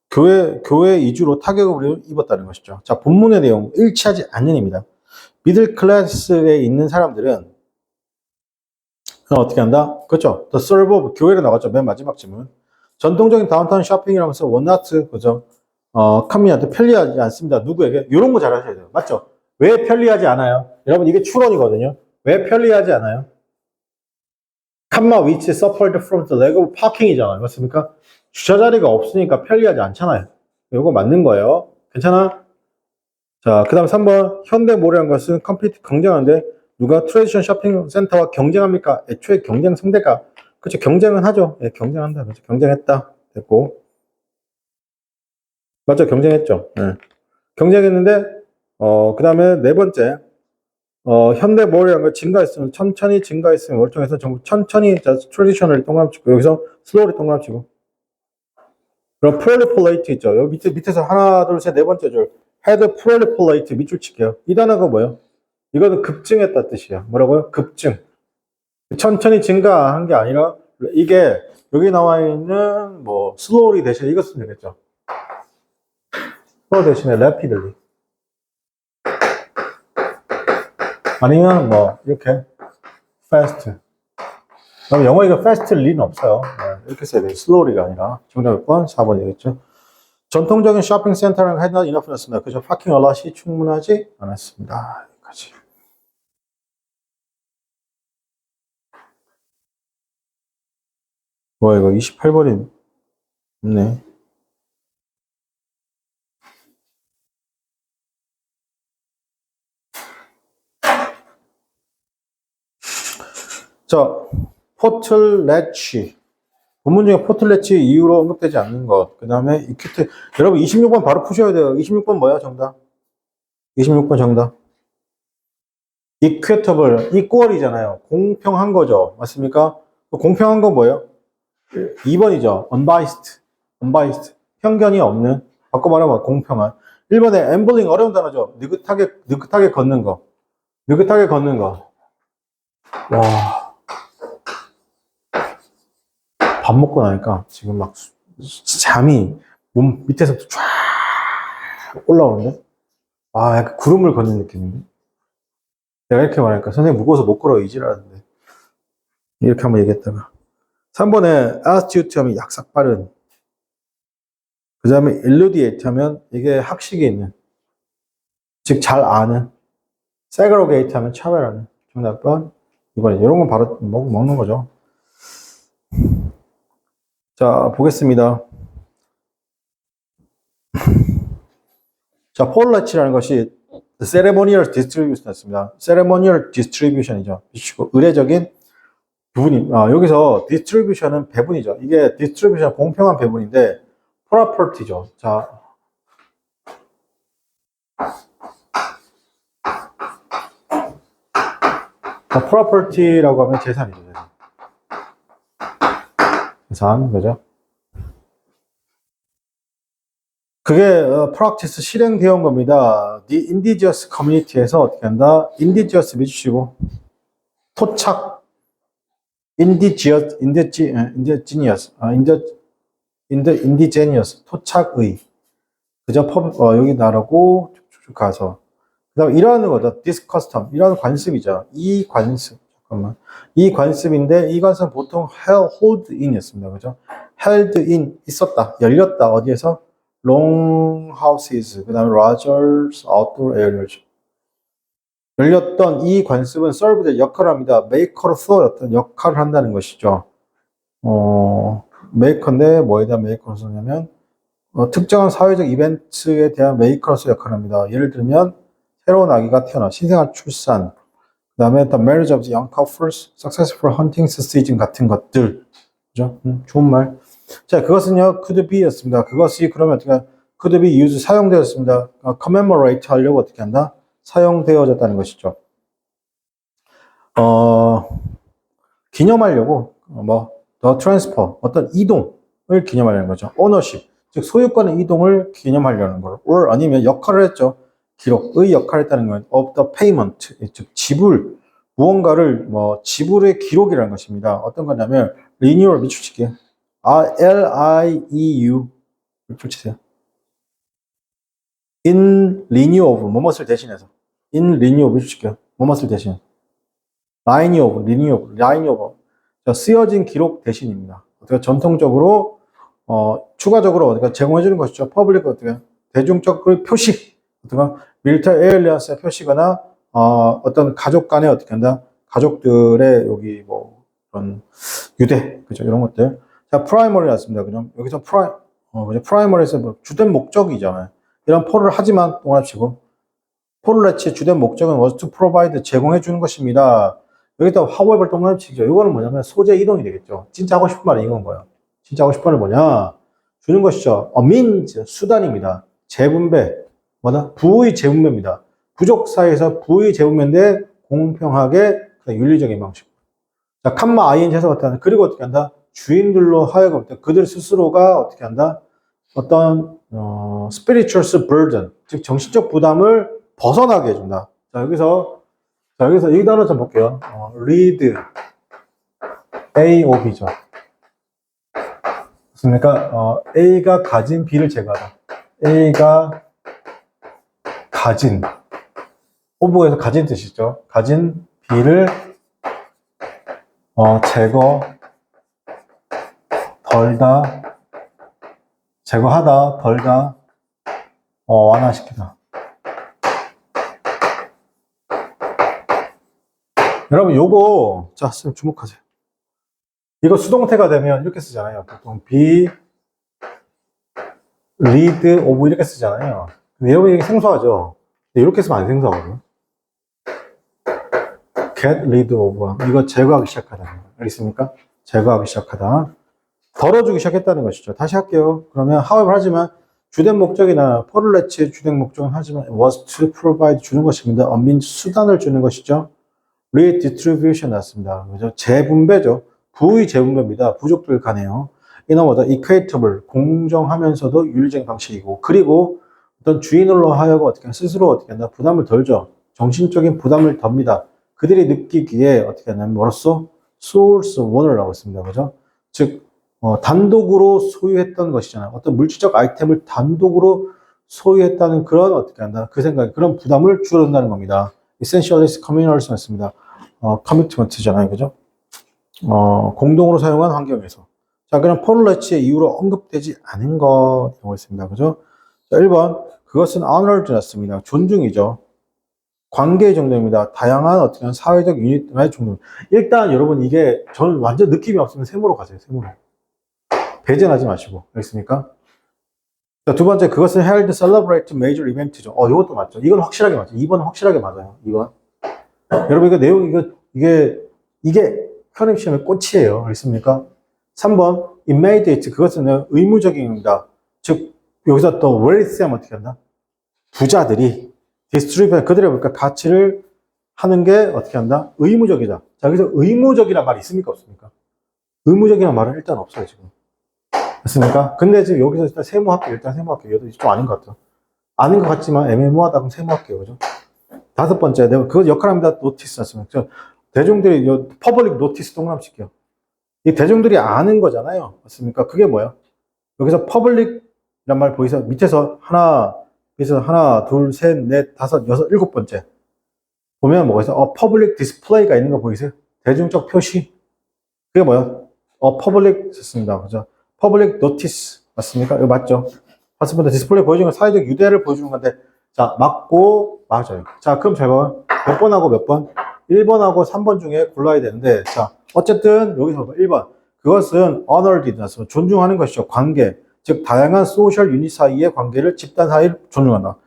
교회 이주로 타격을 입었다는 것이죠. 자, 본문의 내용 일치하지 않는입니다. 미들 클래스에 있는 사람들은 어떻게 한다? 그렇죠? The serve of 교회로 나왔죠. 맨 마지막 질문. 전통적인 다운타운 쇼핑이라면서 원나트 그죠? 카미한테 편리하지 않습니다. 누구에게? 이런 거 잘 하셔야 돼요. 맞죠? 왜 편리하지 않아요? 여러분 이게 추론이거든요. 왜 편리하지 않아요? 칸마 위치 suffered from the lack of parking이잖아요. 맞습니까? 주차 자리가 없으니까 편리하지 않잖아요. 이거 맞는 거예요. 괜찮아? 자, 그 다음 3번. 현대모래한 것은 컴피트 경쟁하는데 누가 트레디션 쇼핑 센터와 경쟁합니까? 애초에 경쟁 상대가 그렇죠. 경쟁은 하죠. 예, 경쟁한다. 그렇죠. 경쟁했다. 됐고. 맞죠? 경쟁했죠. 예. 경쟁했는데 그 다음에 네 번째. 현대모래한 거 증가했으면 천천히 증가했으면 월통해서 전부 천천히 트레디셔널이 동그라치고 여기서 슬로우리 동그라치고 그럼 proliferate 있죠. 여기 밑에서 하나, 둘, 셋, 네 번째 줄. had proliferate 밑줄 칠게요. 이 단어가 뭐예요? 이거는 급증했다 뜻이야. 뭐라고요? 급증. 천천히 증가한 게 아니라 이게 여기 나와 있는 뭐 slowly 대신에 이거 쓰면 되겠죠. slow 대신에 rapidly. 아니면 뭐 이렇게 fast. 그럼 영어 이거 fastly는 없어요. 네, 이렇게 써야 돼요. slowly가 아니라. 정답 몇 번? 4번 되겠죠. 전통적인 쇼핑센터랑 had not enough였습니다. 그죠? 파킹 얼럿이 충분하지 않았습니다. 여기까지. 와, 이거 28번이 있네. 자, 포틀레치. 본문 중에 포틀레치 이유로 언급되지 않는 것. 그 다음에 이큐트. 여러분 26번 바로 푸셔야 돼요. 26번 뭐야 정답? 26번 정답. 이퀘터블, 이퀄이잖아요. 공평한 거죠. 맞습니까? 공평한 건 뭐예요? 2번이죠. unbiased. unbiased. 편견이 없는. 바꿔 말하면 공평한. 1번에 엠블링 어려운 단어죠. 느긋하게 걷는 거. 느긋하게 걷는 거. 와. 밥 먹고 나니까 지금 막 잠이 몸 밑에서부터 쫙 올라오는데? 아, 약간 구름을 걷는 느낌인데? 내가 이렇게 말하니까 선생님 무거워서 못 걸어 이지라는데. 이렇게 한번 얘기했다가. 3번에 astute 하면 약삭 빠른. 그 다음에 elucidate 하면 이게 학식이 있는. 즉, 잘 아는. segregate 하면 차별하는. 정답 번. 이번에 이런 건 바로 먹는 거죠. 자, 보겠습니다. 자, 폴라치라는 것이 ceremonial distribution이었습니다. ceremonial distribution이죠. 의례적인 부분이, 여기서 distribution은 배분이죠. 이게 distribution 공평한 배분인데, property죠. 자, property라고 하면 재산이죠. 재산. 그래서 하는 거죠. 그게 practice 실행되어 온 겁니다. The indigenous community에서 어떻게 한다? indigenous 믿으시고 토착 indigenous 토착의 그저 여기 나라고 쭉쭉 가서 그다음 이러한 거죠. this custom 이러한 관습이죠. 이 관습 잠깐만 이 관습인데 이 관습은 보통 hold in이었습니다. 그죠? held in 있었다 열렸다 어디에서 long houses 그다음에 Rogers outdoor areas 열렸던 이 관습은 serve의 역할을 합니다. maker로서 어떤 역할을 한다는 것이죠. maker인데 뭐에다 maker로 쓰냐면 특정한 사회적 이벤트에 대한 메이커로서 역할을 합니다. 예를 들면 새로운 아기가 태어나 신생아 출산 그 다음에 the marriage of the young couples, successful hunting season 같은 것들 그죠? 좋은 말. 자 그것은요 could be 였습니다. 그것이 그러면 어떻게 could be used 사용되었습니다. commemorate 하려고 어떻게 한다? 사용되어졌다는 것이죠. 기념하려고 the transfer 어떤 이동을 기념하려는 거죠. ownership 즉 소유권의 이동을 기념하려는 거 or 아니면 역할을 했죠. 기록의 역할을 했다는 건 of the payment 즉 지불 무언가를 지불의 기록이라는 것입니다. 어떤 거냐면 renewal 밑줄치기 RLIEU 밑줄치세요. in lieu of 뭐뭇을 대신해서 in lieu of 밑줄치기요. 뭐뭇을 대신 line of 쓰여진 기록 대신입니다. 어떻게 전통적으로 추가적으로 어디가 제공해 주는 것이죠. 퍼블릭 어떻게 대중적 표시 어떤 밀리터리 에일리언스의 표시거나 어떤 가족 간에 어떻게 한다 가족들의 여기 그런 유대 그죠 이런 것들 자 프라이머리였습니다. 그럼 여기서 프라이머리에서 주된 목적이잖아요. 이런 포를 하지만 동합치고 포를레치의 주된 목적은 was to provide 제공해 주는 것입니다. 여기다 however 동합치죠. 이거는 뭐냐면 소재 이동이 되겠죠. 진짜 하고 싶은 말은 이건 거예요. 진짜 하고 싶은 말은 뭐냐? 주는 것이죠. means, 수단입니다. 재분배, 부의 재분배입니다. 부족 사이에서 부의 재분배인데 공평하게 윤리적인 방식. 자, 칸마 ing에서 어떻게 한다? 그리고 어떻게 한다? 주인들로 하여금 그들 스스로가 어떻게 한다? 어떤 spiritual burden, 즉 정신적 부담을 벗어나게 해준다. 자, 여기서 이 단어 좀 볼게요. read, A, O, B죠. 그러니까 A가 가진 B를 제거하다. A가 가진 오브에서 가진 뜻이죠. 가진 B를 제거하다, 덜다, 완화시키다. 여러분 요거 자 주목하세요. 이거 수동태가 되면 이렇게 쓰잖아요. 보통 be, read, of 이렇게 쓰잖아요. 근데 여러분 이게 생소하죠? 이렇게 쓰면 안 생소하거든요. get rid of 이거 제거하기 시작하다. 알겠습니까? 제거하기 시작하다. 덜어주기 시작했다는 것이죠. 다시 할게요. 그러면 however 하지만 주된 목적이나 포를레치의 주된 목적은 하지만 was to provide 주는 것입니다. means 수단을 주는 것이죠. redistribution 났습니다. 그죠? 재분배죠. 부의 재분배입니다. 부족들 간에요. 이놈보다 equitable 공정하면서도 윤리적인 방식이고 그리고 어떤 주인으로 하여금 어떻게 스스로 어떻게 한다 부담을 덜죠. 정신적인 부담을 덜니다. 그들이 느끼기에 어떻게 하냐면 뭐로써 source one을 하고 있습니다. 그죠? 즉 단독으로 소유했던 것이잖아요. 어떤 물질적 아이템을 단독으로 소유했다는 그런 어떻게 한다 그 생각 그런 부담을 줄여준다는 겁니다. essentialist communalism 했습니다. commitment잖아요. 그죠? 공동으로 사용한 환경에서. 자, 그럼 포를레치의 이유로 언급되지 않은 것이라고 했습니다. 그죠? 자, 1번. 그것은 honored였습니다. 존중이죠. 관계의 정도입니다. 다양한 어떤 사회적 유닛의 정도. 일단 여러분 이게 저는 완전 느낌이 없으면 세모로 가세요. 세모로. 배제하지 마시고. 알겠습니까? 자, 두 번째. 그것은 held, celebrate, major event죠. 이것도 맞죠. 이건 확실하게 맞죠. 2번은 확실하게 맞아요. 2번. 여러분 이거 내용 이게 현임 시험의 꽃이에요. 알겠습니까? 3번 immediate 그것은 의무적입니다. 즉 여기서 또 wealthy하면 어떻게 한다? 부자들이 distribute 그들의 뭘까 가치를 하는 게 어떻게 한다? 의무적이다. 자 여기서 의무적이란 말이 있습니까 없습니까? 의무적이라는 말은 일단 없어요, 지금. 맞습니까? 근데 지금 여기서 일단 세무할게요. 일단 세무할게요. 이것도 좀 아닌 것 같아요. 아닌 것 같지만 애매모호하다 그럼 세무할게요. 그죠? 다섯 번째, 내가 그 역할합니다. 노티스 놨습니다. 대중들이, 퍼블릭 노티스 동그라미 칠게요. 이 대중들이 아는 거잖아요. 맞습니까? 그게 뭐야? 여기서 퍼블릭이란 말 보이세요? 밑에서 하나, 둘, 셋, 넷, 다섯, 여섯, 일곱 번째. 보면 뭐가 있어? 퍼블릭 디스플레이가 있는 거 보이세요? 대중적 표시. 그게 뭐야? 퍼블릭 썼습니다. 그죠? 퍼블릭 노티스. 맞습니까? 이거 맞죠? 맞습니다. 디스플레이 보여주는 건 사회적 유대를 보여주는 건데, 자, 맞고, 맞아요. 자, 그럼 잘 봐. 몇 번하고 몇 번? 1번하고 3번 중에 골라야 되는데, 자, 어쨌든, 여기서 1번. 그것은 honored, 존중하는 것이죠. 관계. 즉, 다양한 소셜 유닛 사이의 관계를 집단 사이를 존중한다.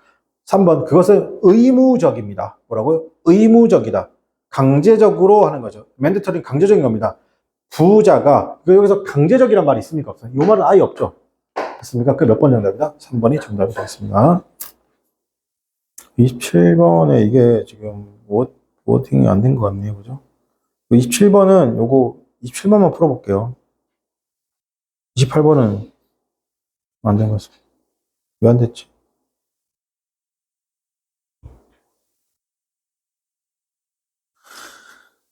3번. 그것은 의무적입니다. 뭐라고요? 의무적이다. 강제적으로 하는 거죠. mandatory 강제적인 겁니다. 부자가, 여기서 강제적이란 말이 있습니까? 없어요? 이 말은 아예 없죠. 됐습니까? 그 몇 번 정답이다? 3번이 정답이 되겠습니다. 27번에 이게 지금 워딩이 안 된 것 같네요. 그죠? 27번은 요거 27번만 풀어볼게요. 28번은 안 된 것 같습니다. 왜 안 됐지?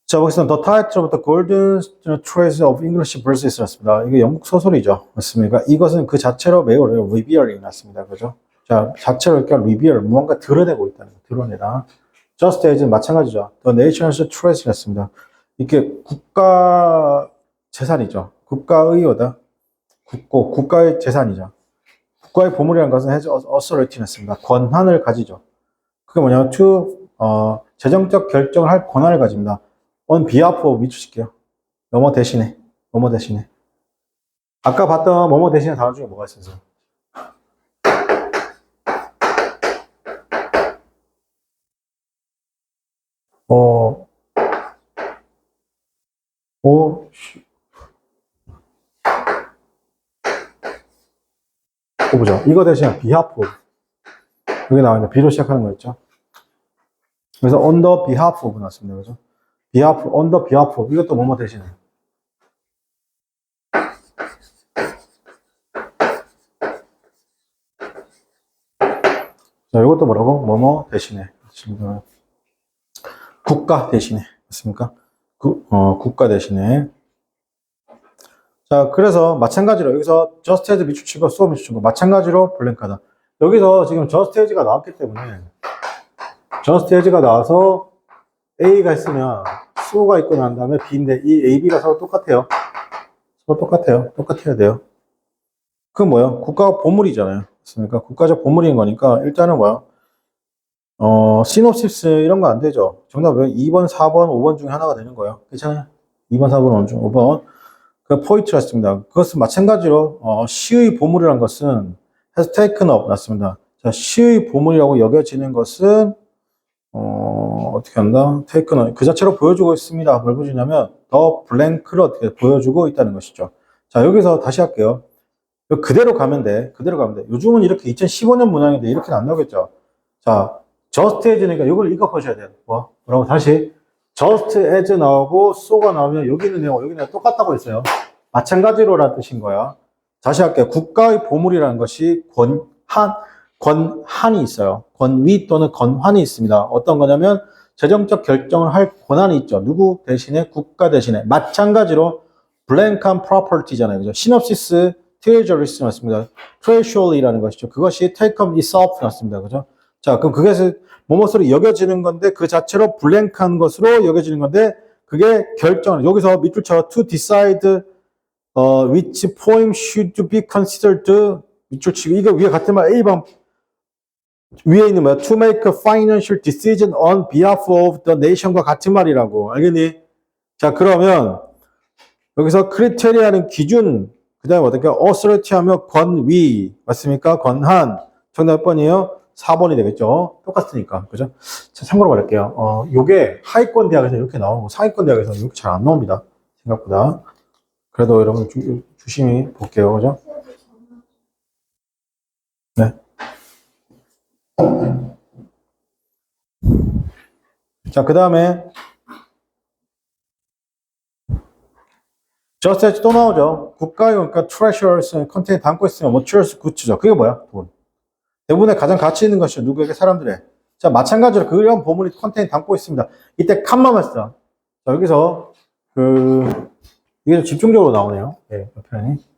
자, 보겠습니다. The title of the Golden Threads of English Verses 였습니다. 이게 영국 소설이죠. 맞습니까? 이것은 그 자체로 매우 리비얼이 났습니다. 그죠? 자, 자체로 이렇게 리비얼, 무언가 드러내고 있다는 거, 드러내다. Just as는 마찬가지죠. The Nation's Threads 였습니다. 이게 국가 재산이죠. 국가의 국가의 재산이죠. 국가의 보물이라는 것은 has authority였습니다. 권한을 가지죠. 그게 뭐냐면 재정적 결정을 할 권한을 가집니다. on behalf of 밑줄칠게요. 뭐뭐 대신에. 아까 봤던 뭐뭐 대신에 단어 중에 뭐가 있었어요? 보자. 이거 대신에 behalf of. 여기 나와 있는 B로 시작하는 거 있죠? 그래서 on the behalf of 나왔습니다. 그죠? on the behalf of. 이것도 뭐뭐 대신에. 자, 이것도 뭐라고? 뭐뭐 대신에. 국가 대신에. 맞습니까? 국가 대신에. 자, 그래서 마찬가지로 여기서 just as 밑줄 치고 so 밑줄 치고 마찬가지로 블랭크하다. 여기서 지금 just as가 나왔기 때문에 just as가 나와서 A가 있으면 so가 있고 난 다음에 B인데 이 A, B가 서로 똑같아요. 똑같아야 돼요. 그건 뭐예요? 국가 보물이잖아요. 맞습니까? 국가적 보물인 거니까 일단은 뭐야? 시놉시스 이런 거 안 되죠. 정답은 2번, 4번, 5번 중에 하나가 되는 거예요. 괜찮아요? 2번, 4번, 5번 중 5번. 그 포인트였습니다. 그것은 마찬가지로 시의 보물이라는 것은 has taken up 났습니다. 자, 시의 보물이라고 여겨지는 것은 어떻게 한다? taken up 그 자체로 보여주고 있습니다. 뭘 보여주냐면 더 블랭크를 어떻게 보여주고 있다는 것이죠. 자, 여기서 다시 할게요. 그대로 가면 돼. 요즘은 이렇게 2015년 문항인데 이렇게는 안 나오겠죠. 자, just as니까 이거 보셔야 돼요. 뭐라고 다시 just as 나오고 so가 나오면 여기는 내용 여기는 똑같다고 했어요. 마찬가지로라는 뜻인 거야. 다시 할게요. 국가의 보물이라는 것이 권한이 있어요. 권위 또는 권한이 있습니다. 어떤 거냐면 재정적 결정을 할 권한이 있죠. 누구 대신에? 국가 대신에. 마찬가지로 blank한 property잖아요. 그죠? 시놉시스 treasuries 났습니다. treasury라는 것이죠. 그것이 take up itself 났습니다. 그죠? 자, 그럼 그것이 뭐뭐으로 여겨지는 건데 그 자체로 블랭크한 것으로 여겨지는 건데 그게 결정. 여기서 밑줄처럼 to decide which poem should be considered 밑줄치고 이거 위에 같은 말 A번 위에 있는 뭐야? To make a financial decision on behalf of the nation과 같은 말이라고. 알겠니? 자, 그러면 여기서 크리테리아는 기준, 그 다음에 어떻게 authority 하면 권위, 맞습니까? 권한. 정답 몇 번이에요? 4번이 되겠죠? 똑같으니까. 그죠? 자, 참고로 말할게요. 요게 하위권 대학에서 이렇게 나오고 상위권 대학에서 이렇게 잘 안 나옵니다. 생각보다. 그래도 여러분 조심히 볼게요. 그죠? 네. 자, 그 다음에 just as 또 나오죠. 국가의 그러니까 treasures 컨테인 담고 있으면 materials goods죠. 그게 뭐야? 돈. 대부분의 가장 가치 있는 것이죠. 누구에게? 사람들의. 자, 마찬가지로 그런 보물이 컨테인 담고 있습니다. 이때 칸마만 써. 자, 여기서 이게 좀 집중적으로 나오네요. 네, 이 표현이.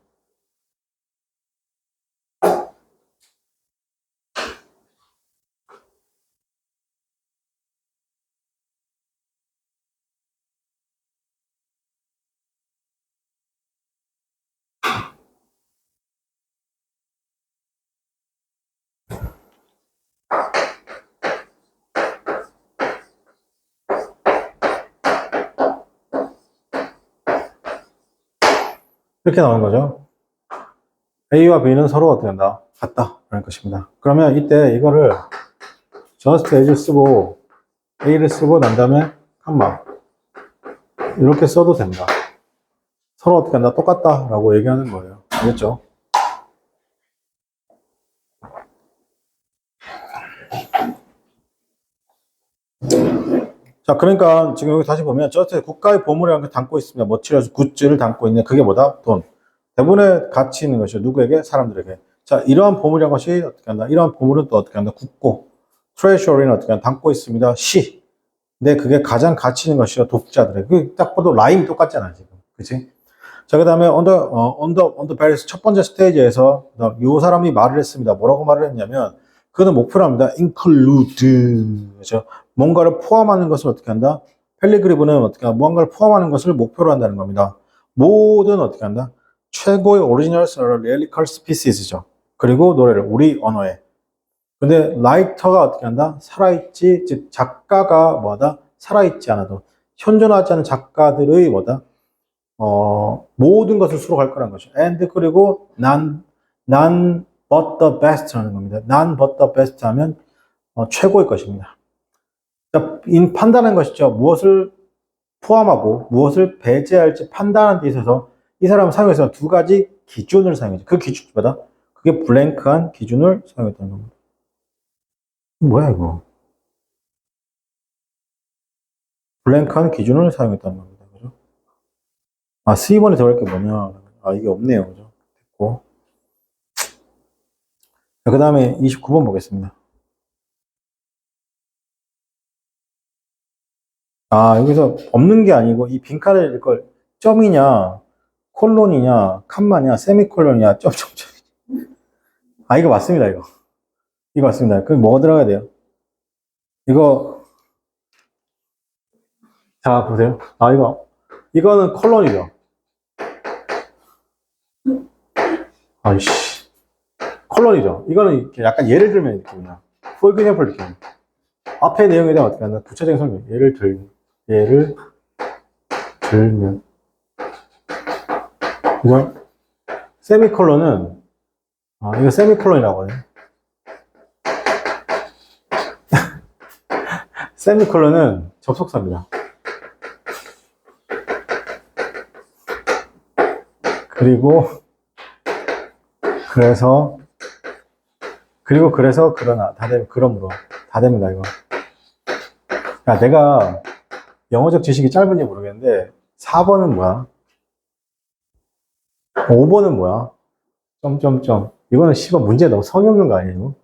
이렇게 나오는 거죠. A와 B는 서로 어떻게 한다? 같다. 라는 것입니다. 그러면 이때 이거를 just as 쓰고 A를 쓰고 난 다음에 칸마 이렇게 써도 된다. 서로 어떻게 한다? 똑같다. 라고 얘기하는 거예요. 알겠죠? 자, 그러니까 지금 여기 다시 보면 just 국가의 보물이라는 걸 담고 있습니다. 머티리얼 굿즈를 담고 있는 그게 뭐다? 돈. 대부분의 가치 있는 것이죠. 누구에게? 사람들에게. 자, 이러한 보물이라는 것이 어떻게 한다? 이러한 보물은 또 어떻게 한다? 굳고 트레셔리는 어떻게 한다? 담고 있습니다. 시. 근데 그게 가장 가치 있는 것이죠. 독자들에게. 그 딱 봐도 라임이 똑같잖아, 지금. 그치? 자, 그 다음에 on the various 첫 번째 스테이지에서 이 사람이 말을 했습니다. 뭐라고 말을 했냐면 그는 목표로 합니다. include. 그렇죠? 뭔가를 포함하는 것을 어떻게 한다? 펠리그리브는 어떻게 한다? 무언가를 포함하는 것을 목표로 한다는 겁니다. 모든 어떻게 한다? 최고의 오리지널 레리컬 스피시스죠. 그리고 노래를 우리 언어에. 근데 라이터가 어떻게 한다? 살아있지, 즉 작가가 뭐다? 살아있지 않아도 현존하지 않은 작가들의 뭐다? 모든 것을 수록할 거라는 것이죠. and 그리고 none but the best라는 겁니다. none but the best 하면 최고의 것입니다. 판단하는 것이죠. 무엇을 포함하고 무엇을 배제할지 판단하는 데 있어서 이 사람은 사용해서 두 가지 기준을 사용했죠. 그 기준보다 그게 블랭크한 기준을 사용했다는 겁니다. 뭐야 이거? 블랭크한 기준을 사용했다는 겁니다. 그죠? 아, C 번에 들어갈 게 뭐냐? 아, 이게 없네요. 그죠? 됐고. 그 다음에 29번 보겠습니다. 아, 여기서 없는 게 아니고 이 빈칸을 이걸 점이냐, 콜론이냐, 칸마냐, 세미콜론이냐, 점점점. 아, 이거 맞습니다, 이거. 이거 맞습니다. 그럼 뭐가 들어가야 돼요? 이거, 자, 보세요. 아, 이거는 콜론이죠. 아이씨. 콜론이죠. 이거는 이렇게 약간 예를 들면 느낌이야. for example 느낌. 앞에 내용에 대한 어떻게 하나 구체적인 설명. 예를 들면. 그죠? 세미콜론은, 이거 세미콜론이라고 하네. 세미콜론은 접속사입니다. 그리고 그러나 다 되면 그러므로 다 됩니다 이거. 야, 내가 영어적 지식이 짧은지 모르겠는데 4번은 뭐야? 5번은 뭐야? 점점점. 이거는 씨발 문제 너무 성의 없는 거 아니에요?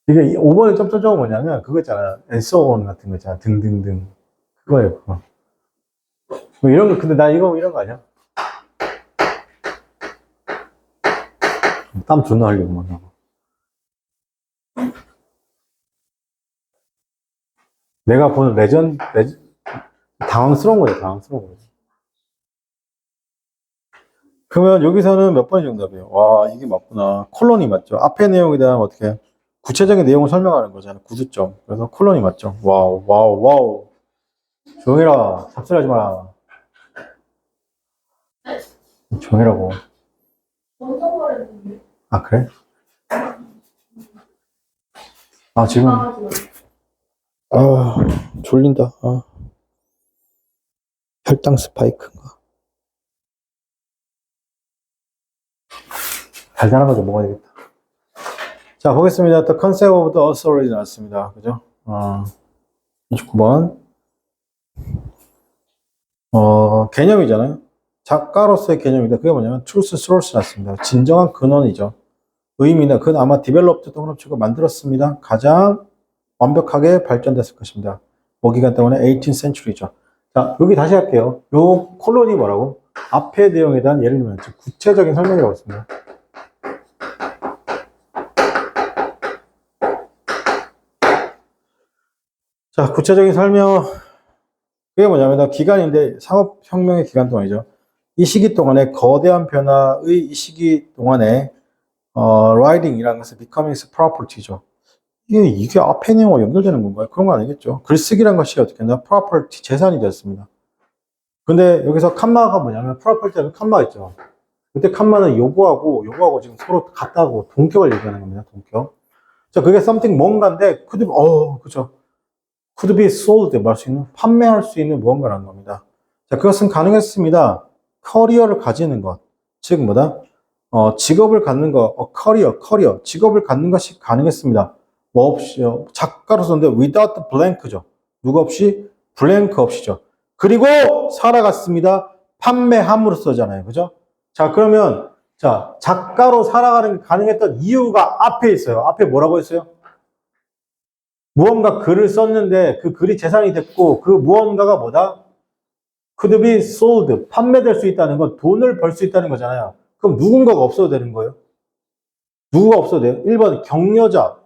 이게 5번은 점점점은 뭐냐면 그거 있잖아. and so on 같은 거 있잖아. 등등등. 그거예요. 그거. 뭐 이런 거 근데 나 이런 거 아니야? 땀 존나 흘리고 막 나고. 내가 보는 당황스러운 거죠, 당황스러운 거죠. 그러면 여기서는 몇 번이 정답이에요? 와, 이게 맞구나. 콜론이 맞죠. 앞에 내용에 대한 어떻게 구체적인 내용을 설명하는 거잖아요. 구두점. 그래서 콜론이 맞죠. 와우, 와우, 와우. 조용해라. 잡소리하지 마라. 조용해라고. 아, 그래? 아, 지금. 아, 졸린다. 아. 혈당 스파이크인가? 달달한 거 좀 먹어야 되겠다. 자, 보겠습니다. The concept of the authority 나왔습니다. 그죠? 29번. 개념이잖아요. 작가로서의 개념인데 그게 뭐냐면 truth source였습니다. 진정한 근원이죠. 의미나 그건 아마 디벨롭드 동그라치고 만들었습니다. 가장 완벽하게 발전됐을 것입니다. 모기간 때문에 18th century죠. 자, 여기 다시 할게요. 요 콜론이 뭐라고? 앞의 내용에 대한 예를 들면 구체적인 설명이라고 했습니다. 자, 구체적인 설명. 그게 뭐냐면 기간인데 상업혁명의 기간 동안이죠. 이 시기 동안에 거대한 변화의 이 시기 동안에 writing이라는 것은 becoming property죠. 이게 앞에 내용과 연결되는 건가요? 그런 거 아니겠죠. 글쓰기란 것이 어떻게 된다? property, 재산이 되었습니다. 근데 여기서 칸마가 뭐냐면 property는 칸마가 있죠. 그때 칸마는 요거하고 지금 서로 같다고 동격을 얘기하는 겁니다. 동격. 자, 그게 something 뭔가인데 그죠. could be sold, 말할 수 있는, 판매할 수 있는 무언가라는 겁니다. 자, 그것은 가능했습니다. 커리어를 가지는 것. 즉, 뭐다? 직업을 갖는 것, 커리어, 직업을 갖는 것이 가능했습니다. 뭐 없이요. 작가로서인데, without blank죠. 누구 없이? 블랭크 없이죠. 그리고 살아갔습니다. 판매함으로써잖아요. 그죠? 자, 그러면, 자, 작가로 살아가는 게 가능했던 이유가 앞에 있어요. 앞에 뭐라고 했어요? 무언가 글을 썼는데 그 글이 재산이 됐고 그 무언가가 뭐다? could be sold, 판매될 수 있다는 건 돈을 벌 수 있다는 거잖아요. 그럼 누군가가 없어도 되는 거예요? 누구가 없어도 돼요? 1번 격려자,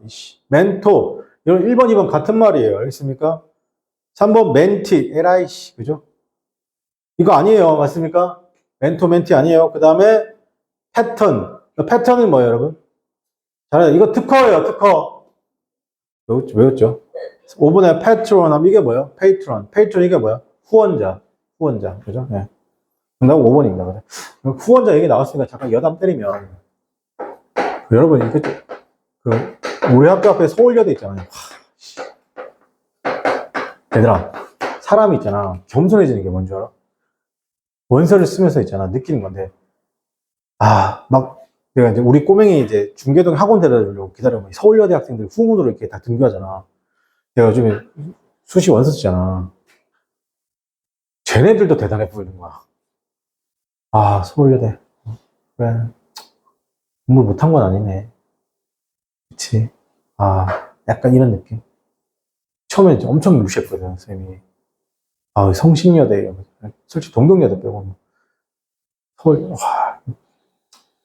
멘토, 이런 1번, 2번 같은 말이에요. 알겠습니까? 3번 멘티, LIC, 그죠? 이거 아니에요. 맞습니까? 멘토, 멘티 아니에요. 그 다음에 패턴은 뭐예요, 여러분? 잘해요. 이거 특허예요, 특허. 외웠죠? 5번에 패트론 하면 이게 뭐예요? 페이트론 이게 뭐야? 후원자, 그죠? 네. 정답은 5번입니다. 후원자 얘기 나왔으니까 잠깐 여담 때리면, 여러분, 우리 학교 앞에 서울여대 있잖아요. 얘들아, 사람이 있잖아. 겸손해지는 게 뭔지 알아? 원서를 쓰면서 있잖아. 느끼는 건데, 내가 이제 우리 꼬맹이 이제 중계동 학원 데려다 주려고 기다려보면 서울여대 학생들 후문으로 이렇게 다 등교하잖아. 내가 요즘에 수시 원서 쓰잖아. 쟤네들도 대단해 보이는 거야. 서울여대. 그래. 공부 못한 건 아니네. 그치. 약간 이런 느낌. 처음에 엄청 무시했거든, 선생님이. 성신여대. 솔직히 동덕여대 빼고. 서울,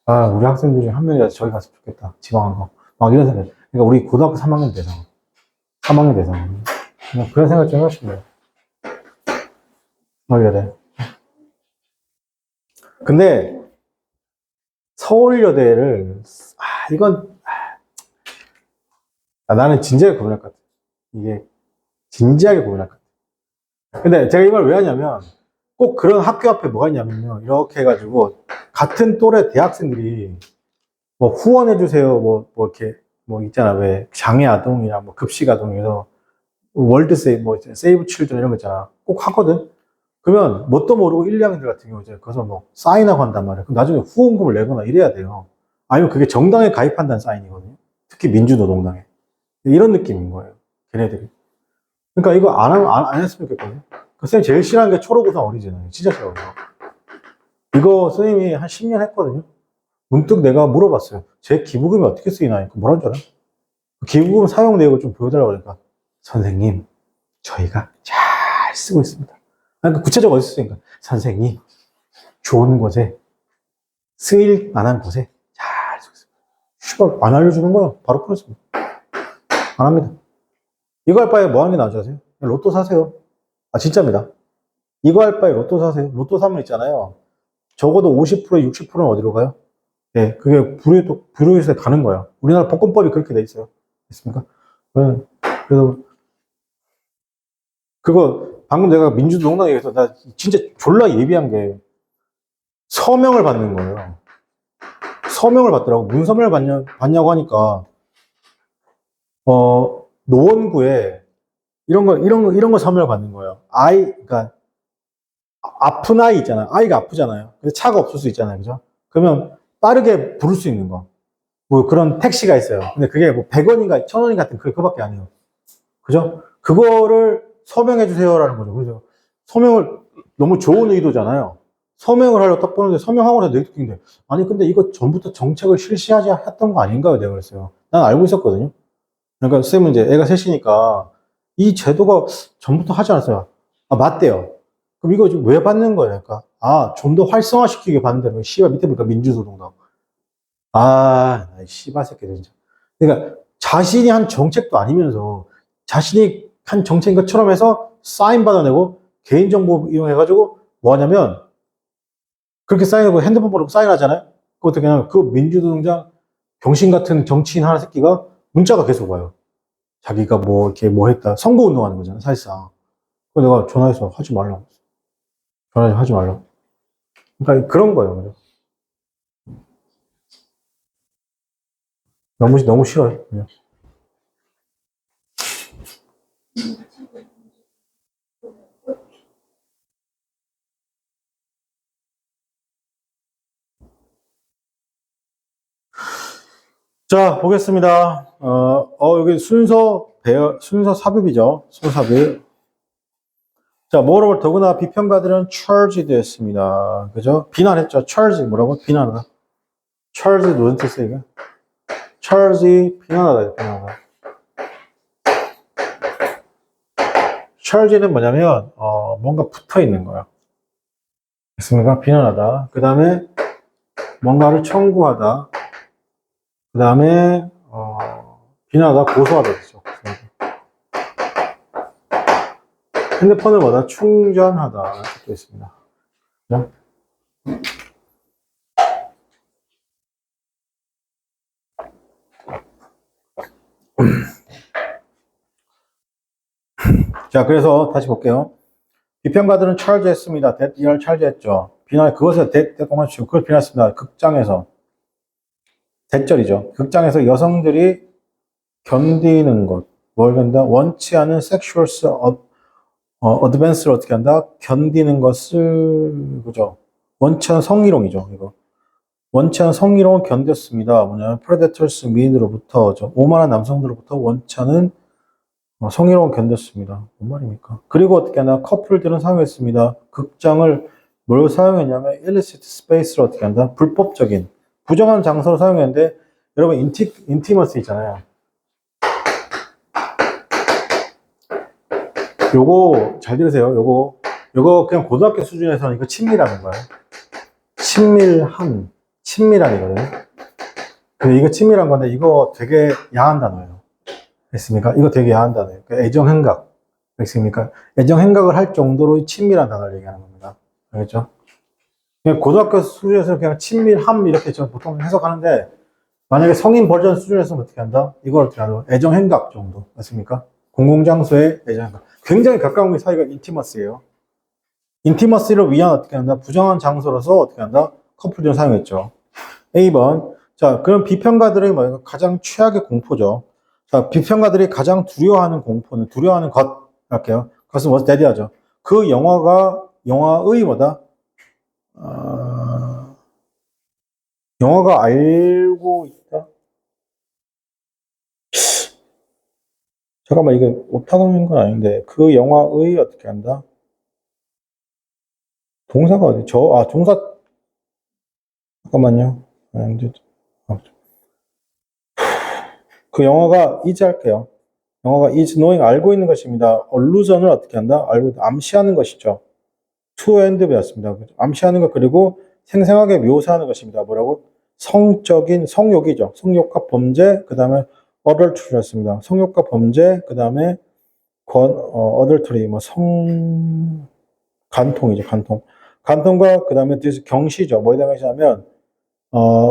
우리 학생들 중에 한 명이라도 저기 갔으면 좋겠다. 지방한 거. 막 이런 생각. 그러니까 우리 고등학교 3학년 돼서. 3학년 돼서. 그런 생각 좀 해보시면 돼요. 서울여대. 근데, 서울여대를, 나는 진지하게 고민할 것 같아. 이게, 진지하게 고민할 것 같아. 근데 제가 이걸 왜 하냐면, 꼭 그런 학교 앞에 뭐가 있냐면요. 이렇게 해가지고, 같은 또래 대학생들이, 뭐 후원해주세요. 이렇게, 있잖아. 왜, 장애아동이나 급식아동에서, 세이브 칠드런 이런 거 있잖아. 꼭 하거든? 그러면 뭣도 모르고 1, 2학년들 같은 경우 이제 가서 사인하고 한단 말이야. 그럼 나중에 후원금을 내거나 이래야 돼요. 아니면 그게 정당에 가입한다는 사인이거든요. 특히 민주노동당에. 이런 느낌인 거예요. 걔네들이. 그러니까 이거 안 했으면 좋겠거든요. 그 선생님 제일 싫어하는 게 초록우산 어리지나요. 진짜 싫어요. 이거 선생님이 한 10년 했거든요. 문득 내가 물어봤어요. 제 기부금이 어떻게 쓰이나? 뭐라는 줄 알아요? 기부금 사용 내역을 좀 보여달라고 그러니까 선생님, 저희가 잘 쓰고 있습니다. 구체적으로 어디서 쓰니까 선생님, 좋은 곳에 쓰일 만한 곳에 잘 쓰고 있습니다. 슈가 안 알려주는 거야. 바로 끊었습니다. 안 합니다. 이거 할 바에 뭐 하는 게 나은지 아세요? 로또 사세요. 진짜입니다. 이거 할 바에 로또 사세요. 로또 사면 있잖아요. 적어도 50%, 60%는 어디로 가요? 네, 그게 불효율세 가는 거야. 우리나라 복권법이 그렇게 돼 있어요. 됐습니까? 그래서 방금 내가 민주노동당 얘기해서 나 진짜 졸라 예비한 게 서명을 받는 거예요. 서명을 받더라고. 무슨 서명을 받냐고 하니까 노원구에 이런 거 서명을 받는 거예요. 그러니까 아픈 아이 있잖아요. 아이가 아프잖아요. 근데 차가 없을 수 있잖아요. 그죠? 그러면 빠르게 부를 수 있는 거. 그런 택시가 있어요. 근데 그게 100원인가 1000원인가 같은 그거밖에 안 해요. 그죠? 그거를 서명해 주세요라는 거죠. 그죠? 서명을 너무 좋은 의도잖아요. 서명을 하려고 딱 보는데 서명하고 나서 내가 느낀데 아니 근데 이거 전부터 정책을 실시하지 했던 거 아닌가요? 내가 그랬어요. 난 알고 있었거든요. 그러니까 쌤은 이제 애가 셋이니까 이 제도가 전부터 하지 않았어요. 아 맞대요. 그럼 이거 지금 왜 받는 거예요? 그러니까 좀 더 활성화시키게 받는다는 씨발 밑에 보니까 민주소득당. 씨발 새끼들 진짜. 그러니까 자신이 한 정책도 아니면서 자신이 한 정책인 것처럼 해서 사인 받아내고 개인정보 이용해가지고 뭐 하냐면 그렇게 사인하고 핸드폰 번호 사인하잖아요. 그것도 그냥 그 민주노동자 병신 같은 정치인 하나 새끼가 문자가 계속 와요. 자기가 뭐 이렇게 뭐 했다. 선거운동하는 거잖아, 사실상. 그래서 내가 전화해서 하지 말라고. 전화해서 하지 말라고. 그러니까 그런 거예요. 너무 싫어요. 그냥. 자, 보겠습니다. 여기 순서 삽입이죠. 순서 삽입. 자, moreover, 더구나 비평가들은 charged 했습니다. 그죠? 비난했죠. charge, 뭐라고? 비난하다. charge 무슨 뜻이에요, 이게? charge, 비난하다, 비난하다. charge는 뭐냐면, 뭔가 붙어 있는 거예요. 됐습니까? 비난하다. 그 다음에, 뭔가를 청구하다. 그 다음에, 비난하다, 고소하다. 됐죠. 핸드폰을 뭐다? 충전하다. 또 있습니다. 그죠? 자, 그래서 다시 볼게요. 비평가들은 charge했습니다. 이걸 charge했죠. 비난, 그것을 대동만 치고 그걸 비난했습니다. 극장에서. 대절이죠. 극장에서 여성들이 견디는 것. 뭘 견다? 원치 않은 섹슈얼스 어드밴스를 어떻게 한다? 견디는 것을, 그죠? 원치 않은 성희롱이죠, 이거. 원치 않은 성희롱을 견뎠습니다. 뭐냐면, 프레데터스 미인으로부터, 오만한 남성들로부터 원치 않은 성희롱을 견뎠습니다. 뭔 말입니까? 그리고 어떻게 하나? 커플들은 사용했습니다. 극장을 뭘 사용했냐면, illicit space를 어떻게 한다? 불법적인, 부정한 장소를 사용했는데, 여러분, 인티머스 있잖아요. 요거 잘 들으세요. 요거 그냥 고등학교 수준에서는 이거 친밀하는 거예요. 친밀함이거든요. 근데 이거 친밀한 건데 이거 되게 야한 단어예요. 됐습니까? 이거 되게 야한 단어예요. 애정행각. 됐습니까? 애정행각을 할 정도로 친밀한 단어를 얘기하는 겁니다. 알겠죠? 그냥 고등학교 수준에서 그냥 친밀함 이렇게 저 보통 해석하는데 만약에 성인 버전 수준에서 어떻게 한다? 이걸 어떻게 하죠? 애정행각 정도. 맞습니까? 공공장소의 애정행각. 굉장히 가까운 게 사이가 인티머스예요. 인티머스를 위한 어떻게 한다? 부정한 장소로서 어떻게 한다? 커플들을 사용했죠. A번. 자, 그럼 비평가들의 뭐 가장 최악의 공포죠. 자, 비평가들이 가장 두려워하는 것, 할게요. 그것은 what's that 하죠. 그 영화의 뭐다? 영화가 알고 있다? 잠깐만, 이게 오타가 건 아닌데, 그 영화의 어떻게 한다? 동사가 어디? 동사, 잠깐만요. 그 영화가 is 할게요. 영화가 is knowing 알고 있는 것입니다. allusion을 어떻게 한다? 암시하는 것이죠. to and 배웠습니다. 암시하는 것 그리고 생생하게 묘사하는 것입니다. 뭐라고? 성욕이죠. 성욕과 범죄 그 다음에 adultery였습니다. 성욕과 범죄 그 다음에 adultery 간통이죠. 간통과 그 다음에 경시죠. 뭐에 대한 경시냐면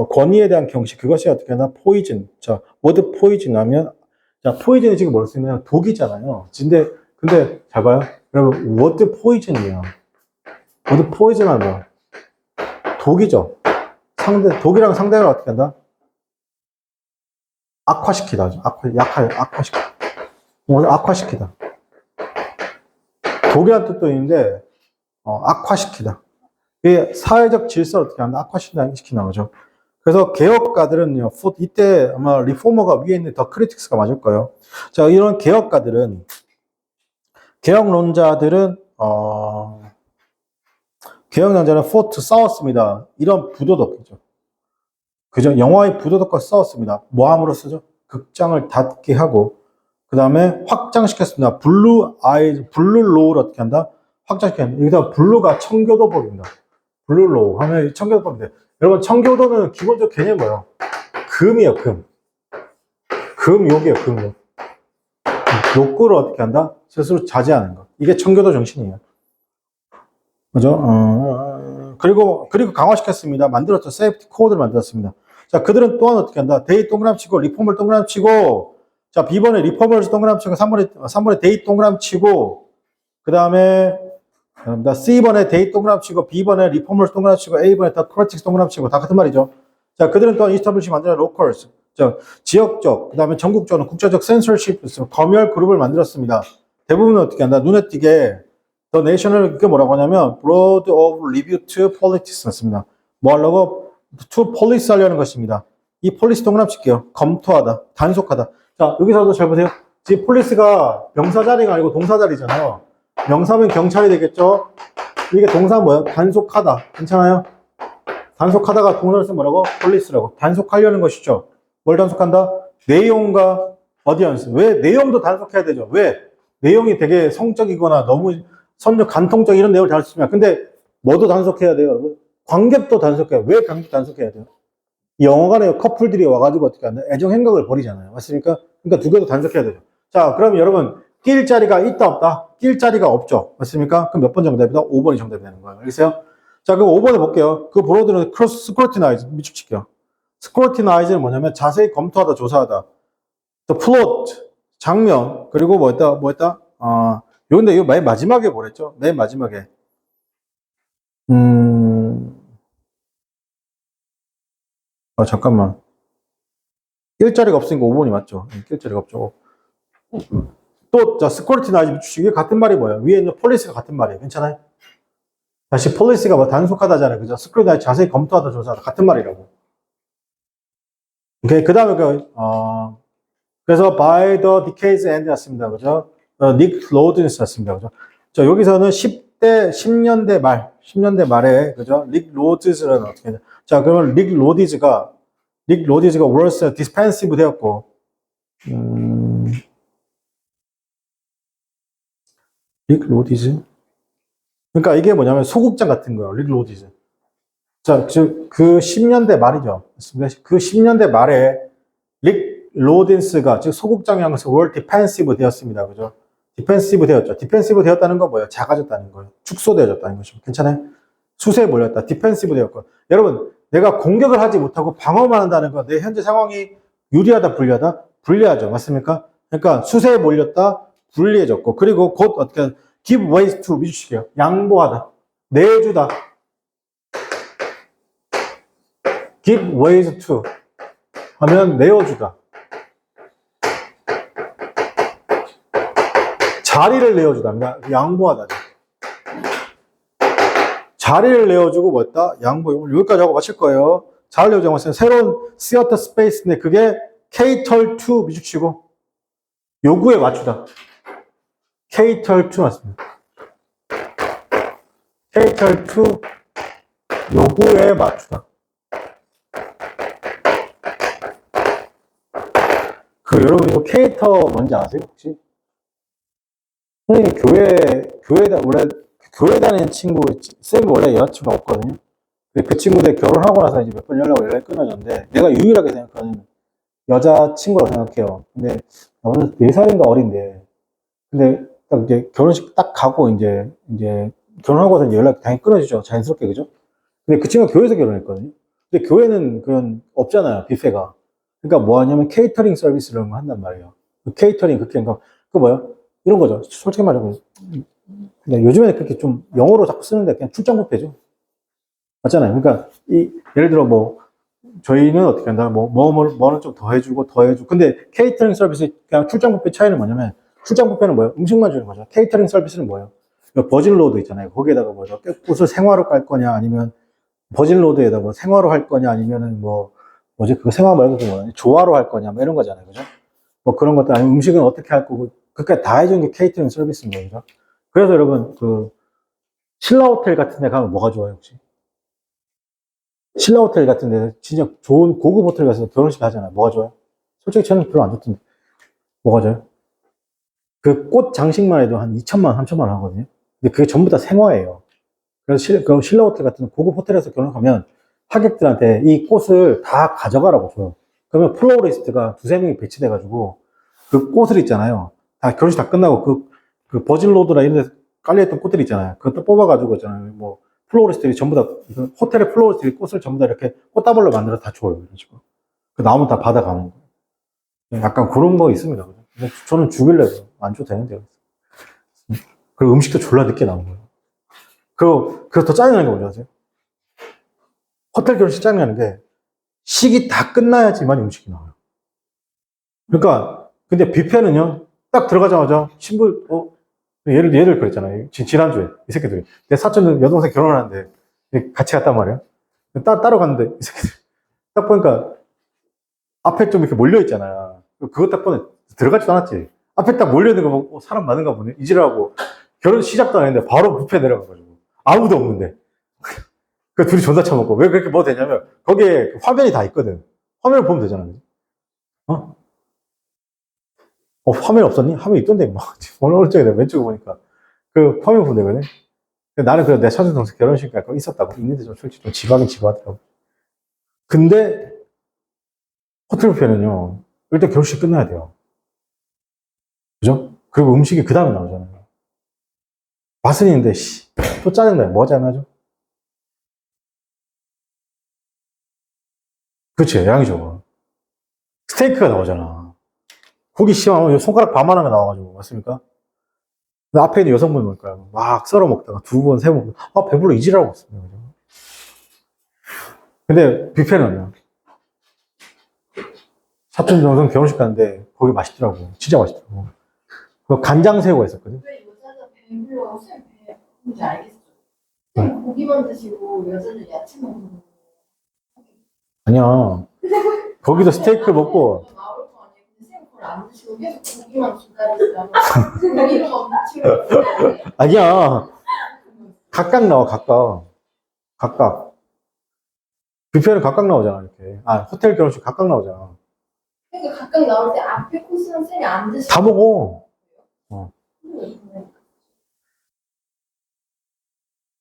권위에 대한 경시, 그것이 어떻게 하나? 포이즌. 자, what 포이즌 하면, 자, 포이즌이 지금 뭐를 쓰냐면 독이잖아요. 근데, 잘 봐요. 여러분, what 포이즌이에요. what 포이즌 하면, 독이죠. 독이랑 상대를 어떻게 한다? 악화시키다. 악화시키다. 독이라는 뜻도 있는데, 악화시키다. 이게 사회적 질서를 어떻게 한다? 악화시키는 거죠. 그래서 개혁가들은요, 이때 아마 리포머가 위에 있는 더 크리틱스가 맞을 거예요. 자, 이런 개혁론자들은, 개혁난자는 fought, 싸웠습니다. 이런 부도덕이죠. 그죠? 영화의 부도덕과 싸웠습니다. 뭐 함으로써죠? 극장을 닫게 하고, 그 다음에 확장시켰습니다. 블루 로우를 어떻게 한다? 확장시켰습니다. 여기다 블루가 청교도법입니다. 블루 로우 하면 청교도법인데, 여러분, 청교도는 기본적 개념이 뭐예요? 금이에요, 금. 금욕이에요, 금욕. 욕구를 어떻게 한다? 스스로 자제하는 것. 이게 청교도 정신이에요. 그죠? 그리고 강화시켰습니다. 만들었죠. 세이프티 코드를 만들었습니다. 자, 그들은 또한 어떻게 한다? 데이 동그라미치고, 리폼을 동그라미치고, 자, B번에 리폼을 동그라미치고, 3번에 데이 동그라미치고, 그 다음에, C번에 데이 동그라미치고, B번에 리폼을 동그라미치고, A번에 더 크리틱스 동그라미치고, 다 같은 말이죠. 자, 그들은 또한 이스타블리시 만드는 로컬스, 자, 지역적, 그 다음에 전국적으로 국제적 센서십, 검열 그룹을 만들었습니다. 대부분은 어떻게 한다? 눈에 띄게, 더 내셔널, 그게 뭐라고 하냐면, broad of review to politics 였습니다. 뭐 하려고? to police 하려는 것입니다. 이 폴리스 동그라미 칠게요. 검토하다, 단속하다. 자, 여기서도 잘 보세요. 지금 폴리스가 명사 자리가 아니고 동사 자리잖아요. 명사면 경찰이 되겠죠? 이게 동사는 뭐예요? 단속하다. 괜찮아요? 단속하다가 동사를 쓰면 뭐라고? 폴리스라고. 단속하려는 것이죠. 뭘 단속한다? 내용과 어디언스. 왜? 내용도 단속해야 되죠. 왜? 내용이 되게 성적이거나 너무 선적, 간통적 이런 내용을 잘 쓰면. 근데 뭐도 단속해야 돼요, 여러분? 관객도 단속해야 돼요. 왜 관객도 단속해야 돼요? 영화관에 커플들이 와가지고 어떻게 하나? 애정 행각을 벌이잖아요. 맞습니까? 그러니까 두 개도 단속해야 되죠. 자, 그럼 여러분, 낄 자리가 있다, 없다? 낄 자리가 없죠. 맞습니까? 그럼 몇 번 정답이다? 5번이 정답이 되는 거예요. 알겠어요? 자, 그럼 5번에 볼게요. 그 브로드는 스크루티나이즈, 밑줄칠게요. 스크루티나이즈는 뭐냐면 자세히 검토하다, 조사하다. 또 플롯, 장면, 그리고 뭐 했다? 요런데 이거 맨 마지막에 뭐랬죠? 맨 마지막에. 잠깐만. 낄 자리가 없으니까 5번이 맞죠? 낄 자리가 없죠. 또, 자, 스크루티나이즈 밑줄치기. 이게 같은 말이 뭐예요? 위에 있는 폴리스가 같은 말이에요. 괜찮아요? 다시 폴리스가 뭐 단속하다잖아요. 그죠? 스크루티나이즈 자세히 검토하다, 조사하다. 같은 말이라고. 오케이. 그 다음에 그래서 by the decade's end 였습니다. 그죠? 닉 로든스 였습니다. 그죠? 자, 여기서는 10년대 말에, 그죠? 닉 로드즈는 어떻게 해야 돼? 자, 그러면 닉 로디즈가 worse dispensive 되었고, 릭 로디즈? 그러니까 이게 뭐냐면 소극장 같은 거예요. 릭 로디즈. 자, 그 10년대 말이죠. 그 10년대 말에 릭 로딘스가 즉 소극장 양에서 월 디펜시브 되었습니다. 그죠? 디펜시브 되었죠. 디펜시브 되었다는 건 뭐예요? 작아졌다는 거예요. 축소되어졌다는 거죠. 괜찮아요? 수세에 몰렸다. 디펜시브 되었고. 여러분, 내가 공격을 하지 못하고 방어만 한다는 건 내 현재 상황이 유리하다, 불리하다? 불리하죠. 맞습니까? 그러니까 수세에 몰렸다, 불리해졌고. 그리고 곧 어떻게 give ways to 미주식이에요. 양보하다. 내주다. give ways to 하면 내어주다. 자리를 내어주답니다. 양보하다. 자리를 내어주고 뭐였다? 양보. 여기까지 하고 마칠 거예요. 자리를 내어주고 마쳤어요. 새로운 시어터 스페이스인데 그게 cater to 미주치고 요구에 맞추다. cater to 맞습니다. cater to 요구에 맞추다. 여러분 이거 cater 뭔지 아세요 혹시? 선생님 원래 교회 다니는 친구, 쌤이 원래 여자친구가 없거든요. 근데 그 친구들 결혼하고 나서 이제 몇 번 연락이 끊어졌는데, 내가 유일하게 생각하는 여자친구라고 생각해요. 근데, 나보다 4살인가 어린데, 근데 딱 이제 결혼식 딱 가고 이제 결혼하고 나서 연락이 당연히 끊어지죠. 자연스럽게, 그죠? 근데 그 친구가 교회에서 결혼했거든요. 근데 교회는 그런, 없잖아요. 뷔페가. 그러니까 뭐 하냐면 케이터링 서비스를 한단 말이에요. 케이터링, 그러니까, 그 뭐야? 이런 거죠. 솔직히 말하면. 근데 요즘에는 그렇게 좀 영어로 자꾸 쓰는데 그냥 출장 뷔페죠. 맞잖아요. 그러니까 예를 들어 저희는 어떻게 한다? 뭐는 좀 더 해주고. 근데 케이터링 서비스 그냥 출장 뷔페 차이는 뭐냐면 출장 뷔페는 뭐예요? 음식만 주는 거죠. 케이터링 서비스는 뭐예요? 버진 로드 있잖아요. 거기에다가 뭐죠? 깨끗을 생화로 깔 거냐 아니면 버진 로드에다 뭐 생화로 할 거냐 아니면은 그거 생화 말고 조화로 할 거냐 뭐 이런 거잖아요. 그죠? 뭐 그런 것도 아니면 음식은 어떻게 할 거고 그까지 다 해주는 게 케이터링 서비스인 거죠. 그래서 여러분 신라호텔 같은 데 가면 뭐가 좋아요, 혹시? 신라호텔 같은 데 진짜 좋은 고급 호텔 가서 결혼식 하잖아요. 뭐가 좋아요? 솔직히 저는 별로 안 좋던데. 뭐가 좋아요? 그 꽃 장식만 해도 한 2천만 원, 3천만 원 하거든요. 근데 그게 전부 다 생화예요. 그래서 그 신라호텔 같은 고급 호텔에서 결혼하면 하객들한테 이 꽃을 다 가져가라고 줘요. 그러면 플로리스트가 두세 명이 배치돼가지고 그 꽃을 있잖아요. 다 결혼식 다 끝나고 그 버진로드나 이런 데 깔려있던 꽃들 있잖아요. 그것도 뽑아가지고 있잖아요. 뭐 플로리스트들이 전부 다 호텔의 플로리스트들이 꽃을 전부 다 이렇게 꽃다발로 만들어서 다 줘요. 이런 식으로. 그 나오면 다 받아가는 거예요. 약간 그런 거 있습니다. 근데 저는 주길래 안 줘도 되는데요. 그리고 음식도 졸라 늦게 나온 거예요. 그리고 더 짜증나는 게 뭔지 아세요? 호텔 결혼식 짜증나는 게 식이 다 끝나야지만 음식이 나와요. 그러니까 근데 뷔페는요 딱 들어가자마자 신부 예를 그랬잖아요. 지난주에 이 새끼들이 내 사촌 여동생 결혼하는데 같이 갔단 말이에요. 따로 갔는데 이 새끼들 딱 보니까 앞에 좀 이렇게 몰려 있잖아요. 그거 딱 보니 들어가지도 않았지. 앞에 딱 몰려 있는 거 보고 사람 많은가 보네. 이지라고 결혼 시작도 안 했는데 바로 뷔페 내려가가지고 아무도 없는데 그 둘이 존나 쳐먹고 왜 그렇게 뭐 되냐면 거기에 화면이 다 있거든. 화면을 보면 되잖아. 어? 화면 없었니? 화면 있던데 막 오른쪽에 내가 왼쪽에 보니까 그 화면 보면 되거든. 나는 그래 내 사촌 동생 결혼식 갈 거 있었다고 있는데 좀 솔직히 좀 지루하긴 지루하더라고. 근데 호텔 뷔페는요 일단 결혼식 끝나야 돼요. 그죠? 그리고 음식이 그 다음에 나오잖아요. 맛은 있는데 또 짜증나요. 뭐 짜증나죠? 그치 양이 적어. 스테이크가 나오잖아. 고기 씨만 손가락 반만한 거 나와가지고 맞습니까? 근데 앞에 있는 여성분 보니까 막 썰어 먹다가 두 번, 세 번, 배불러 이지라고 있습니다. 근데 뷔페는요. 사촌 동생 결혼식 가는데 거기 맛있더라고. 진짜 맛있더라고. 그 간장새우가 있었거든. 왜 여자가 배불러 술 배부른지 알겠어. 쌤 고기만 드시고 여자들 야채 먹는 거. 아니야. 거기도 스테이크를 먹고. 나올 거 아니에요. 근데 쌤 그걸 안 드시고 계속 고기만 기다리시다가 고기를 먹는 아니야. 각각 나와, 각각. 뷔페는 각각 나오잖아, 이렇게. 호텔 결혼식 각각 나오잖아. 그러니까 각각 나올 때 앞에 코스는 쌤이 안 드시고 다 먹어.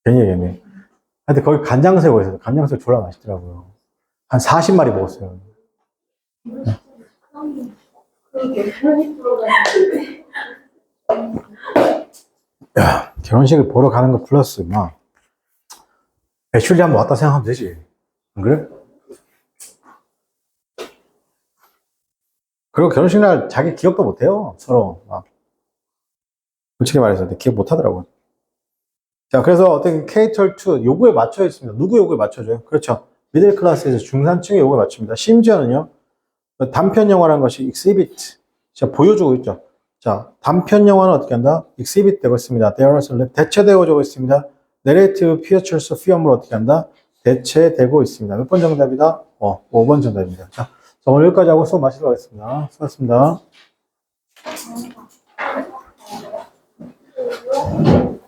괜히 얘기했네. 하여튼 거기 간장새우가 있어서 간장새우 졸라 맛있더라고요. 한 40마리 먹었어요. 그렇게 편히 들어가는데 야, 결혼식을 보러 가는 거 플러스, 애슐리 한번 왔다 생각하면 되지. 안 그래? 그리고 결혼식 날 자기 기억도 못 해요. 서로. 솔직히 말해서 기억 못 하더라고요. 자, 그래서 어떤 K-12 요구에 맞춰 있습니다. 누구 요구에 맞춰줘요? 그렇죠. 미들 클래스에서 중산층의 요구에 맞춥니다. 심지어는요, 단편 영화라는 것이 exhibit. 자, 보여주고 있죠. 자, 단편 영화는 어떻게 한다? exhibit 되고 있습니다. 대체되어지고 있습니다. narrative features film을 어떻게 한다? 대체되고 있습니다. 몇 번 정답이다? 5번 정답입니다. 자, 오늘 여기까지 하고 수업 마치도록 하겠습니다. 수고하셨습니다.